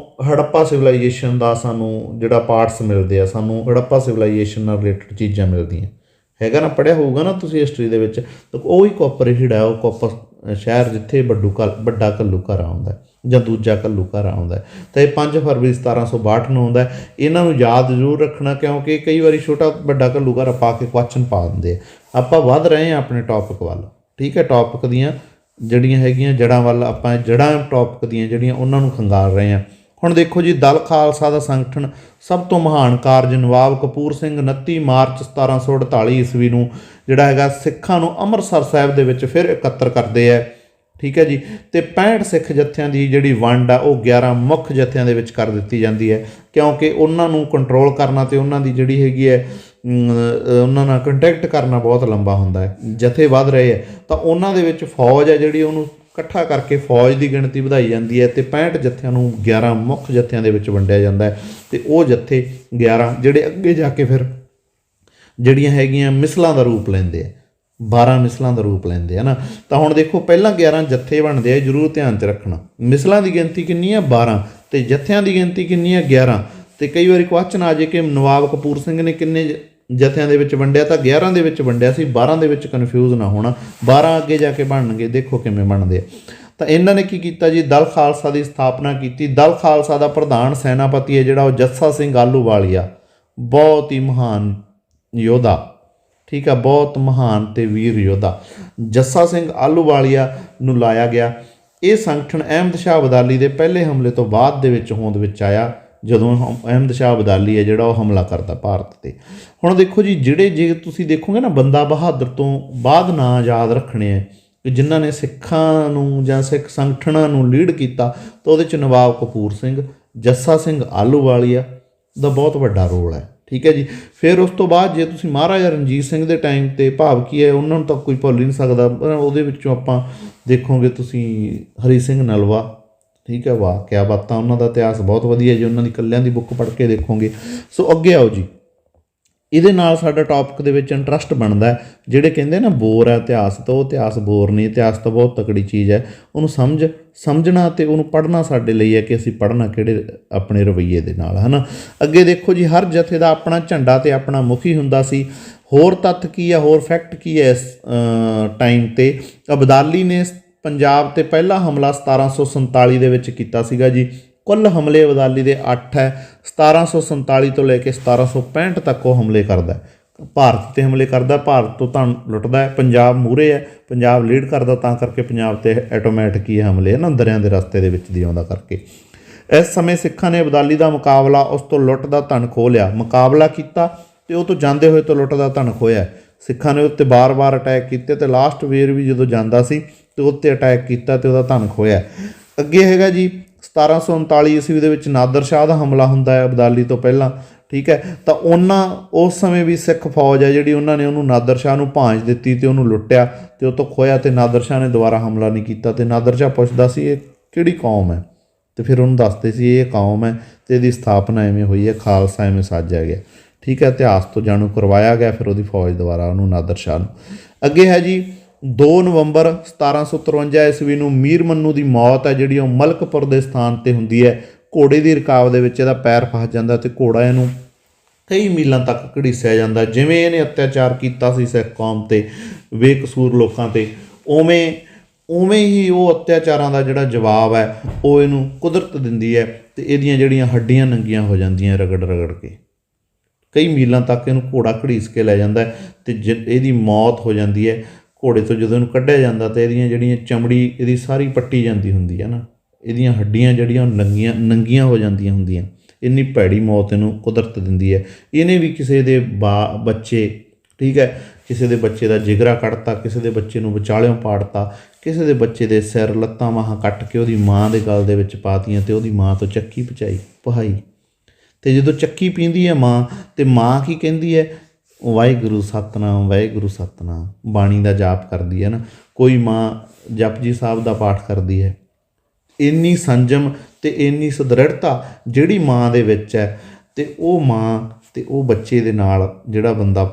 ਹੜੱਪਾ ਸਿਵਲਾਈਜੇਸ਼ਨ ਦਾ ਸਾਨੂੰ ਜਿਹੜਾ ਪਾਰਟਸ ਮਿਲਦੇ ਆ, ਸਾਨੂੰ ਹੜੱਪਾ ਸਿਵਲਾਈਜੇਸ਼ਨ ਨਾਲ ਰਿਲੇਟਡ ਚੀਜ਼ਾਂ ਮਿਲਦੀਆਂ। ਹੈਗਾ ਨਾ, ਪੜ੍ਹਿਆ ਹੋਊਗਾ ਨਾ ਤੁਸੀਂ ਹਿਸਟਰੀ ਦੇ ਵਿੱਚ। ਤਾਂ ਉਹੀ ਕੋਪਰਹੀੜਾ, ਉਹ ਕੋਪਰ ਸ਼ਹਿਰ ਜਿੱਥੇ ਵੱਡਾ ਘੱਲੂਘਾਰਾ ਆਉਂਦਾ ਜਾਂ ਦੂਜਾ ਘੱਲੂਘਾਰਾ ਆਉਂਦਾ। ਤਾਂ ਇਹ 5 ਫਰਵਰੀ 1762 ਨੂੰ ਆਉਂਦਾ। ਇਹਨਾਂ ਨੂੰ ਯਾਦ ਜ਼ਰੂਰ ਰੱਖਣਾ, ਕਿਉਂਕਿ ਕਈ ਵਾਰੀ ਛੋਟਾ ਵੱਡਾ ਘੱਲੂਘਾਰਾ ਪਾ ਕੇ ਕੁਐਸਚਨ ਪਾ ਦਿੰਦੇ ਆ। ਆਪਾਂ ਵੱਧ ਰਹੇ ਹਾਂ ਆਪਣੇ ਟੌਪਿਕ ਵੱਲ, ਠੀਕ ਹੈ। ਟੌਪਿਕ ਦੀਆਂ ਜਿਹੜੀਆਂ ਹੈਗੀਆਂ ਜੜ੍ਹਾਂ ਵੱਲ, ਆਪਾਂ ਜੜ੍ਹਾਂ ਟੌਪਿਕ ਦੀਆਂ ਜਿਹੜੀਆਂ ਉਹਨਾਂ ਨੂੰ ਖੰਗਾਲ ਰਹੇ ਹਾਂ। ਹੁਣ ਦੇਖੋ ਜੀ, ਦਲ ਖਾਲਸਾ ਦਾ ਸੰਗਠਨ ਸਭ ਤੋਂ ਮਹਾਨ ਕਾਰਜ ਨਵਾਬ ਕਪੂਰ ਸਿੰਘ 29 ਮਾਰਚ 1748 ਈਸਵੀ ਨੂੰ ਜਿਹੜਾ ਹੈਗਾ ਸਿੱਖਾਂ ਨੂੰ ਅੰਮ੍ਰਿਤਸਰ ਸਾਹਿਬ ਦੇ ਵਿੱਚ ਫਿਰ ਇਕੱਤਰ ਕਰਦੇ ਹੈ, ਠੀਕ ਹੈ ਜੀ। ਤੇ 65 ਸਿੱਖ ਜਥਿਆਂ ਦੀ ਜਿਹੜੀ ਵੰਡ ਆ ਉਹ 11 ਮੁੱਖ ਜਥਿਆਂ ਦੇ ਵਿੱਚ ਕਰ ਦਿੱਤੀ ਜਾਂਦੀ ਹੈ, ਕਿਉਂਕਿ ਉਹਨਾਂ ਨੂੰ ਕੰਟਰੋਲ ਕਰਨਾ ਤੇ ਉਹਨਾਂ ਦੀ ਜਿਹੜੀ ਹੈਗੀ ਹੈ ਉਹਨਾਂ ਨਾਲ ਕੰਟੈਕਟ ਕਰਨਾ ਬਹੁਤ ਲੰਬਾ ਹੁੰਦਾ ਹੈ। ਜਥੇ ਵੱਧ ਰਹੇ ਹੈ ਤਾਂ ਉਹਨਾਂ ਦੇ ਵਿੱਚ ਫੌਜ ਹੈ ਜਿਹੜੀ ਉਹਨੂੰ ਇਕੱਠਾ ਕਰਕੇ ਫੌਜ ਦੀ ਗਿਣਤੀ ਵਧਾਈ ਜਾਂਦੀ ਹੈ, ਤੇ 65 ਜਥਿਆਂ ਨੂੰ 11 ਮੁੱਖ ਜਥਿਆਂ ਦੇ ਵਿੱਚ ਵੰਡਿਆ ਜਾਂਦਾ ਹੈ। ਤੇ ਉਹ ਜਥੇ 11 ਜਿਹੜੇ ਅੱਗੇ ਜਾ ਕੇ ਫਿਰ ਜਿਹੜੀਆਂ ਹੈਗੀਆਂ ਮਿਸਲਾਂ ਦਾ ਰੂਪ ਲੈਂਦੇ ਆ, 12 ਮਿਸਲਾਂ ਦਾ ਰੂਪ ਲੈਂਦੇ ਆ ਨਾ। ਤਾਂ ਹੁਣ ਦੇਖੋ, ਪਹਿਲਾਂ 11 ਜੱਥੇ ਬਣਦੇ ਆ, ਜ਼ਰੂਰ ਧਿਆਨ 'ਚ ਰੱਖਣਾ। ਮਿਸਲਾਂ ਦੀ ਗਿਣਤੀ ਕਿੰਨੀ ਆ? 12, ਤੇ ਜੱਥਿਆਂ ਦੀ ਗਿਣਤੀ ਕਿੰਨੀ ਆ? 11। ਤੇ ਕਈ ਵਾਰੀ ਕੁਐਸਚਨ ਆ ਜੇ ਕਿ ਨਵਾਬ ਕਪੂਰ ਸਿੰਘ ਨੇ ਕਿੰਨੇ ਜਥਿਆਂ ਦੇ ਵਿੱਚ ਵੰਡਿਆ, ਤਾਂ 11 ਦੇ ਵਿੱਚ ਵੰਡਿਆ ਸੀ, 12 ਦੇ ਵਿੱਚ ਕਨਫਿਊਜ਼ ਨਾ ਹੋਣਾ। 12 ਅੱਗੇ ਜਾ ਕੇ ਬਣਨਗੇ, ਦੇਖੋ ਕਿਵੇਂ ਬਣਦੇ ਆ। ਤਾਂ ਇਹਨਾਂ ਨੇ ਕੀ ਕੀਤਾ ਜੀ, ਦਲ ਖਾਲਸਾ ਦੀ ਸਥਾਪਨਾ ਕੀਤੀ। ਦਲ ਖਾਲਸਾ ਦਾ ਪ੍ਰਧਾਨ ਸੈਨਾਪਤੀ ਹੈ ਜਿਹੜਾ, ਉਹ ਜੱਸਾ ਸਿੰਘ ਆਹਲੂਵਾਲੀਆ, ਬਹੁਤ ਹੀ ਮਹਾਨ ਯੋਧਾ, ਠੀਕ ਆ, ਬਹੁਤ ਮਹਾਨ ਤੇ ਵੀਰ ਯੋਧਾ ਜੱਸਾ ਸਿੰਘ ਆਹਲੂਵਾਲੀਆ ਨੂੰ ਲਾਇਆ ਗਿਆ। ਇਹ ਸੰਗਠਨ ਅਹਿਮਦ ਸ਼ਾਹ ਅਬਦਾਲੀ ਦੇ ਪਹਿਲੇ ਹਮਲੇ ਤੋਂ ਬਾਅਦ ਦੇ ਵਿੱਚ ਹੋਂਦ ਵਿੱਚ ਆਇਆ, ਜਦੋਂ ਅਹਿਮਦ ਸ਼ਾਹ ਅਬਦਾਲੀ ਹੈ ਜਿਹੜਾ ਉਹ ਹਮਲਾ ਕਰਦਾ ਭਾਰਤ 'ਤੇ। ਹੁਣ ਦੇਖੋ ਜੀ, ਜੇ ਤੁਸੀਂ ਦੇਖੋਗੇ ਨਾ, ਬੰਦਾ ਬਹਾਦਰ ਤੋਂ ਬਾਅਦ ਨਾਂ ਯਾਦ ਰੱਖਣੇ ਹੈ ਕਿ ਜਿਨ੍ਹਾਂ ਨੇ ਸਿੱਖਾਂ ਨੂੰ ਜਾਂ ਸਿੱਖ ਸੰਗਠਨਾਂ ਨੂੰ ਲੀਡ ਕੀਤਾ, ਤਾਂ ਉਹਦੇ 'ਚ ਨਵਾਬ ਕਪੂਰ ਸਿੰਘ, ਜੱਸਾ ਸਿੰਘ ਆਹਲੂਵਾਲੀਆ ਦਾ ਬਹੁਤ ਵੱਡਾ ਰੋਲ ਹੈ, ਠੀਕ ਹੈ ਜੀ। ਫਿਰ ਉਸ ਤੋਂ ਬਾਅਦ ਜੇ ਤੁਸੀਂ ਮਹਾਰਾਜਾ ਰਣਜੀਤ ਸਿੰਘ ਦੇ ਟਾਈਮ 'ਤੇ, ਭਾਵ ਕੀ ਹੈ, ਉਹਨਾਂ ਨੂੰ ਤਾਂ ਕੋਈ ਭੁੱਲ ਹੀ ਨਹੀਂ ਸਕਦਾ। ਉਹਦੇ ਵਿੱਚੋਂ ਆਪਾਂ ਦੇਖੋਗੇ ਤੁਸੀਂ ਹਰੀ ਸਿੰਘ ਨਲਵਾ, ਠੀਕ ਹੈ, ਵਾਹ ਕਿਆ ਬਾਤਾਂ, ਉਹਨਾਂ ਦਾ ਇਤਿਹਾਸ ਬਹੁਤ ਵਧੀਆ ਜੀ, ਉਹਨਾਂ ਦੀ ਇਕੱਲਿਆਂ ਦੀ ਬੁੱਕ ਪੜ੍ਹ ਕੇ ਦੇਖੋਗੇ। ਸੋ ਅੱਗੇ ਆਓ ਜੀ, ਇਹਦੇ ਨਾਲ ਸਾਡਾ ਟੌਪਿਕ ਦੇ ਵਿੱਚ ਇੰਟਰਸਟ ਬਣਦਾ ਹੈ। ਜਿਹੜੇ ਕਹਿੰਦੇ ਨਾ ਬੋਰ ਹੈ ਇਤਿਹਾਸ, ਤਾਂ ਉਹ ਇਤਿਹਾਸ ਬੋਰ ਨਹੀਂ, ਇਤਿਹਾਸ ਤਾਂ ਬਹੁਤ ਤਕੜੀ ਚੀਜ਼ ਹੈ। ਉਹਨੂੰ ਸਮਝਣਾ ਤੇ ਉਹਨੂੰ ਪੜ੍ਹਨਾ ਸਾਡੇ ਲਈ ਹੈ ਕਿ ਅਸੀਂ ਪੜ੍ਹਨਾ ਕਿਹੜੇ ਆਪਣੇ ਰਵੱਈਏ ਦੇ ਨਾਲ, ਹੈ ਨਾ। ਅੱਗੇ ਦੇਖੋ ਜੀ, ਹਰ ਜਥੇ ਦਾ ਆਪਣਾ ਝੰਡਾ ਤੇ ਆਪਣਾ ਮੁਖੀ ਹੁੰਦਾ ਸੀ। ਹੋਰ ਤੱਥ ਕੀ ਹੈ, ਹੋਰ ਫੈਕਟ ਕੀ ਹੈ ਇਸ ਟਾਈਮ 'ਤੇ? ਅਬਦਾਲੀ ਨੇ ਪੰਜਾਬ 'ਤੇ ਪਹਿਲਾ ਹਮਲਾ 1747 ਦੇ ਵਿੱਚ ਕੀਤਾ ਸੀਗਾ ਜੀ। ਕੁੱਲ ਹਮਲੇ ਅਬਦਾਲੀ ਦੇ 8 ਹੈ। 1747 ਤੋਂ ਲੈ ਕੇ 1765 ਤੱਕ ਉਹ ਹਮਲੇ ਕਰਦਾ, ਭਾਰਤ 'ਤੇ ਹਮਲੇ ਕਰਦਾ, ਭਾਰਤ ਤੋਂ ਧਨ ਲੁੱਟਦਾ ਹੈ। ਪੰਜਾਬ ਮੂਹਰੇ ਹੈ, ਪੰਜਾਬ ਲੀਡ ਕਰਦਾ, ਤਾਂ ਕਰਕੇ ਪੰਜਾਬ 'ਤੇ ਆਟੋਮੈਟਿਕ ਹੀ ਹਮਲੇ ਹੈ ਨਾ, ਦਰਿਆਂ ਦੇ ਰਸਤੇ ਦੇ ਵਿੱਚ ਦੀ ਆਉਂਦਾ ਕਰਕੇ। ਇਸ ਸਮੇਂ ਸਿੱਖਾਂ ਨੇ ਅਬਦਾਲੀ ਦਾ ਮੁਕਾਬਲਾ, ਉਸ ਤੋਂ ਲੁੱਟ ਦਾ ਧਨ ਖੋਹ ਲਿਆ। ਮੁਕਾਬਲਾ ਕੀਤਾ ਤੇ ਉਹ ਤੋਂ ਜਾਂਦੇ ਹੋਏ ਤੋਂ ਲੁੱਟ ਦਾ ਧਨ ਖੋਇਆ। ਸਿੱਖਾਂ ਨੇ ਉੱਤੇ ਬਾਰ-ਬਾਰ ਅਟੈਕ ਕੀਤੇ, ਤੇ ਲਾਸਟ ਵੇਰ ਵੀ ਜਦੋਂ ਜਾਂਦਾ ਸੀ ਤੇ ਉੱਤੇ ਅਟੈਕ ਕੀਤਾ ਤੇ ਉਹਦਾ ਧਨ ਖੋਇਆ। ਅੱਗੇ ਹੈਗਾ ਜੀ 1739 ਈਸਵੀ ਦੇ ਵਿੱਚ ਨਾਦਰ ਸ਼ਾਹ ਦਾ ਹਮਲਾ ਹੁੰਦਾ ਹੈ ਅਬਦਾਲੀ ਤੋਂ ਪਹਿਲਾਂ, ਠੀਕ ਹੈ। ਤਾਂ ਉਸ ਸਮੇਂ ਵੀ ਸਿੱਖ ਫੌਜ ਹੈ ਜਿਹੜੀ, ਉਹਨਾਂ ਨੇ ਉਹਨੂੰ ਨਾਦਰ ਸ਼ਾਹ ਨੂੰ ਭਾਂਜ ਦਿੱਤੀ ਤੇ ਉਹਨੂੰ ਲੁੱਟਿਆ ਤੇ ਉਹ ਤੋਂ ਖੋਇਆ, ਤੇ ਨਾਦਰ ਸ਼ਾਹ ਨੇ ਦੁਬਾਰਾ ਹਮਲਾ ਨਹੀਂ ਕੀਤਾ। ਤੇ ਨਾਦਰ ਸ਼ਾਹ ਪੁੱਛਦਾ ਸੀ ਇਹ ਕਿਹੜੀ ਕੌਮ ਹੈ, ਤੇ ਫਿਰ ਉਹਨੂੰ ਦੱਸਦੇ ਸੀ ਇਹ ਕੌਮ ਹੈ ਤੇ ਇਹਦੀ ਸਥਾਪਨਾ ਐਵੇਂ ਹੋਈ ਹੈ, ਖਾਲਸਾ ਐਵੇਂ ਸਾਜਿਆ ਗਿਆ, ਠੀਕ ਹੈ। ਇਤਿਹਾਸ ਤੋਂ ਜਾਣੂ ਕਰਵਾਇਆ ਗਿਆ ਫਿਰ ਉਹਦੀ ਫੌਜ ਦੁਆਰਾ ਉਹਨੂੰ, ਨਾਦਰ ਸ਼ਾਹ ਨੂੰ। ਅੱਗੇ ਹੈ ਜੀ 2 ਨਵੰਬਰ 1753 ਈਸਵੀ ਨੂੰ ਮੀਰ ਮੰਨੂ ਦੀ ਮੌਤ ਹੈ ਜਿਹੜੀ, ਉਹ ਮਲਕਪੁਰ ਦੇ ਸਥਾਨ ਤੇ ਹੁੰਦੀ ਹੈ। ਘੋੜੇ ਦੀ ਰਕਾਬ ਦੇ ਵਿੱਚ ਇਹਦਾ ਪੈਰ ਫਸ ਜਾਂਦਾ ਤੇ ਘੋੜਾ ਇਹਨੂੰ ਕਈ ਮੀਲਾਂ ਤੱਕ ਘੜੀਸਿਆ ਜਾਂਦਾ। ਜਿਵੇਂ ਇਹਨੇ ਅਤਿਆਚਾਰ ਕੀਤਾ ਸੀ ਸਿੱਖ ਕੌਮ 'ਤੇ, ਬੇਕਸੂਰ ਲੋਕਾਂ 'ਤੇ, ਉਵੇਂ ਹੀ ਉਹ ਅਤਿਆਚਾਰਾਂ ਦਾ ਜਿਹੜਾ ਜਵਾਬ ਹੈ ਉਹ ਇਹਨੂੰ ਕੁਦਰਤ ਦਿੰਦੀ ਹੈ, ਤੇ ਇਹਦੀਆਂ ਜਿਹੜੀਆਂ ਹੱਡੀਆਂ ਨੰਗੀਆਂ ਹੋ ਜਾਂਦੀਆਂ ਰਗੜ ਰਗੜ ਕੇ। ਕਈ ਮੀਲਾਂ ਤੱਕ ਇਹਨੂੰ ਘੋੜਾ ਘੜੀਸ ਕੇ ਲੈ ਜਾਂਦਾ ਤੇ ਇਹਦੀ ਮੌਤ ਹੋ ਜਾਂਦੀ ਹੈ। ਘੋੜੇ ਤੋਂ ਜਦੋਂ ਇਹਨੂੰ ਕੱਢਿਆ ਜਾਂਦਾ ਤਾਂ ਇਹਦੀਆਂ ਜਿਹੜੀਆਂ ਚਮੜੀ ਇਹਦੀ ਸਾਰੀ ਪੱਟੀ ਜਾਂਦੀ ਹੁੰਦੀ ਹੈ ਨਾ, ਇਹਦੀਆਂ ਹੱਡੀਆਂ ਜਿਹੜੀਆਂ ਨੰਗੀਆਂ ਹੋ ਜਾਂਦੀਆਂ ਹੁੰਦੀਆਂ। ਇੰਨੀ ਭੈੜੀ ਮੌਤ ਇਹਨੂੰ ਕੁਦਰਤ ਦਿੰਦੀ ਹੈ। ਇਹਨੇ ਵੀ ਕਿਸੇ ਦੇ ਬੱਚੇ, ਠੀਕ ਹੈ, ਕਿਸੇ ਦੇ ਬੱਚੇ ਦਾ ਜਿਗਰਾ ਕੱਢਤਾ, ਕਿਸੇ ਦੇ ਬੱਚੇ ਨੂੰ ਵਿਚਾਲਿਓਂ ਪਾੜਤਾ, ਕਿਸੇ ਦੇ ਬੱਚੇ ਦੇ ਸਿਰ ਲੱਤਾਂ ਬਾਹਾਂ ਕੱਟ ਕੇ ਉਹਦੀ ਮਾਂ ਦੇ ਗਲ ਦੇ ਵਿੱਚ ਪਾਤੀਆਂ ਤੇ ਉਹਦੀ ਮਾਂ ਤੋਂ ਚੱਕੀ ਪਹਾਈ। ਤੇ ਜਦੋਂ ਚੱਕੀ ਪੀਂਦੀ ਹੈ ਮਾਂ, ਤੇ ਮਾਂ ਕੀ ਕਹਿੰਦੀ ਹੈ, ਵਾਹਿਗੁਰੂ ਸਤਨਾਮ ਵਾਹਿਗੁਰੂ ਸਤਨਾਮ, ਬਾਣੀ ਦਾ ਜਾਪ ਕਰਦੀ ਹੈ ਨਾ। ਕੋਈ ਮਾਂ ਜਪਜੀ ਸਾਹਿਬ ਦਾ ਪਾਠ ਕਰਦੀ ਹੈ। ਇੰਨੀ ਸੰਜਮ ਤੇ ਇੰਨੀ ਸੁਦ੍ਰਿੜਤਾ ਜਿਹੜੀ ਮਾਂ ਦੇ ਵਿੱਚ ਹੈ, ਤੇ ਉਹ ਮਾਂ ਤੇ ਉਹ ਬੱਚੇ ਦੇ ਨਾਲ ਜਿਹੜਾ ਬੰਦਾ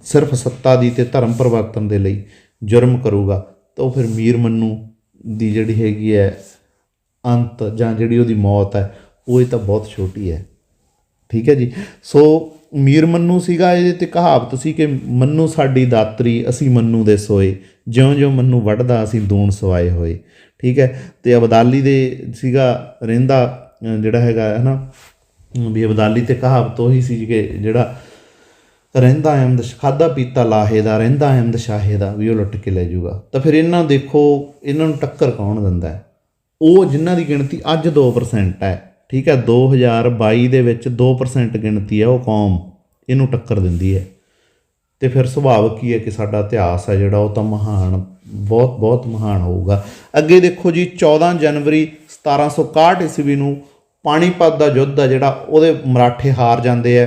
ਸਿਰਫ ਸੱਤਾ ਦੀ ਤੇ ਧਰਮ ਪਰਿਵਰਤਨ ਦੇ ਲਈ ਜੁਰਮ ਕਰੂਗਾ, ਤਾਂ ਉਹ ਫਿਰ ਮੀਰ ਮੰਨੂ ਦੀ ਜਿਹੜੀ ਹੈਗੀ ਹੈ ਅੰਤ, ਜਾਂ ਜਿਹੜੀ ਉਹਦੀ ਮੌਤ ਹੈ, ਉਹ ਇਹ ਤਾਂ ਬਹੁਤ ਛੋਟੀ ਹੈ। ਠੀਕ ਹੈ ਜੀ। ਸੋ ਮੀਰ ਮੰਨੂ ਸੀਗਾ, ਇਹਦੇ 'ਤੇ ਕਹਾਵਤ ਸੀ ਕਿ ਮੰਨੂ ਸਾਡੀ ਦਾਤਰੀ ਅਸੀਂ ਮੰਨੂ ਦੇ ਸੋਏ, ਜਿਉਂ ਜਿਉਂ ਮੰਨੂ ਵੱਢਦਾ ਅਸੀਂ ਦੂਣ ਸਵਾਏ ਹੋਏ। ਠੀਕ ਹੈ। ਅਤੇ ਅਬਦਾਲੀ ਦੇ ਸੀਗਾ ਰਹਿੰਦਾ ਜਿਹੜਾ ਹੈਗਾ ਹੈ ਨਾ, ਵੀ ਅਬਦਾਲੀ 'ਤੇ ਕਹਾਵਤ ਉਹੀ ਸੀ ਕਿ ਜਿਹੜਾ ਰਹਿੰਦਾ ਅਹਿਮਦ ਖਾਧਾ ਪੀਤਾ ਲਾਹੇ ਦਾ, ਰਹਿੰਦਾ ਅਹਿਮਦ ਸ਼ਾਹੇ ਦਾ, ਵੀ ਉਹ ਲੁੱਟ ਕੇ ਲੈ ਜਾਊਗਾ। ਤਾਂ ਫਿਰ ਇਹਨਾਂ ਦੇਖੋ, ਇਹਨਾਂ ਨੂੰ ਟੱਕਰ ਕੌਣ ਦਿੰਦਾ? ਉਹ ਜਿਨ੍ਹਾਂ ਦੀ ਗਿਣਤੀ ਅੱਜ 2% ਹੈ। ਠੀਕ ਹੈ। 2022 ਦੇ ਵਿੱਚ 2% ਗਿਣਤੀ ਹੈ, ਉਹ ਕੌਮ ਇਹਨੂੰ ਟੱਕਰ ਦਿੰਦੀ ਹੈ। ਅਤੇ ਫਿਰ ਸੁਭਾਵਿਕ ਕੀ ਹੈ ਕਿ ਸਾਡਾ ਇਤਿਹਾਸ ਹੈ ਜਿਹੜਾ, ਉਹ ਤਾਂ ਮਹਾਨ, ਬਹੁਤ ਬਹੁਤ ਮਹਾਨ ਹੋਊਗਾ। ਅੱਗੇ ਦੇਖੋ ਜੀ, 14 ਜਨਵਰੀ 1761 ਈਸਵੀ ਨੂੰ ਪਾਣੀਪਤ ਦਾ ਯੁੱਧ ਹੈ ਜਿਹੜਾ, ਉਹਦੇ ਮਰਾਠੇ ਹਾਰ ਜਾਂਦੇ ਹੈ।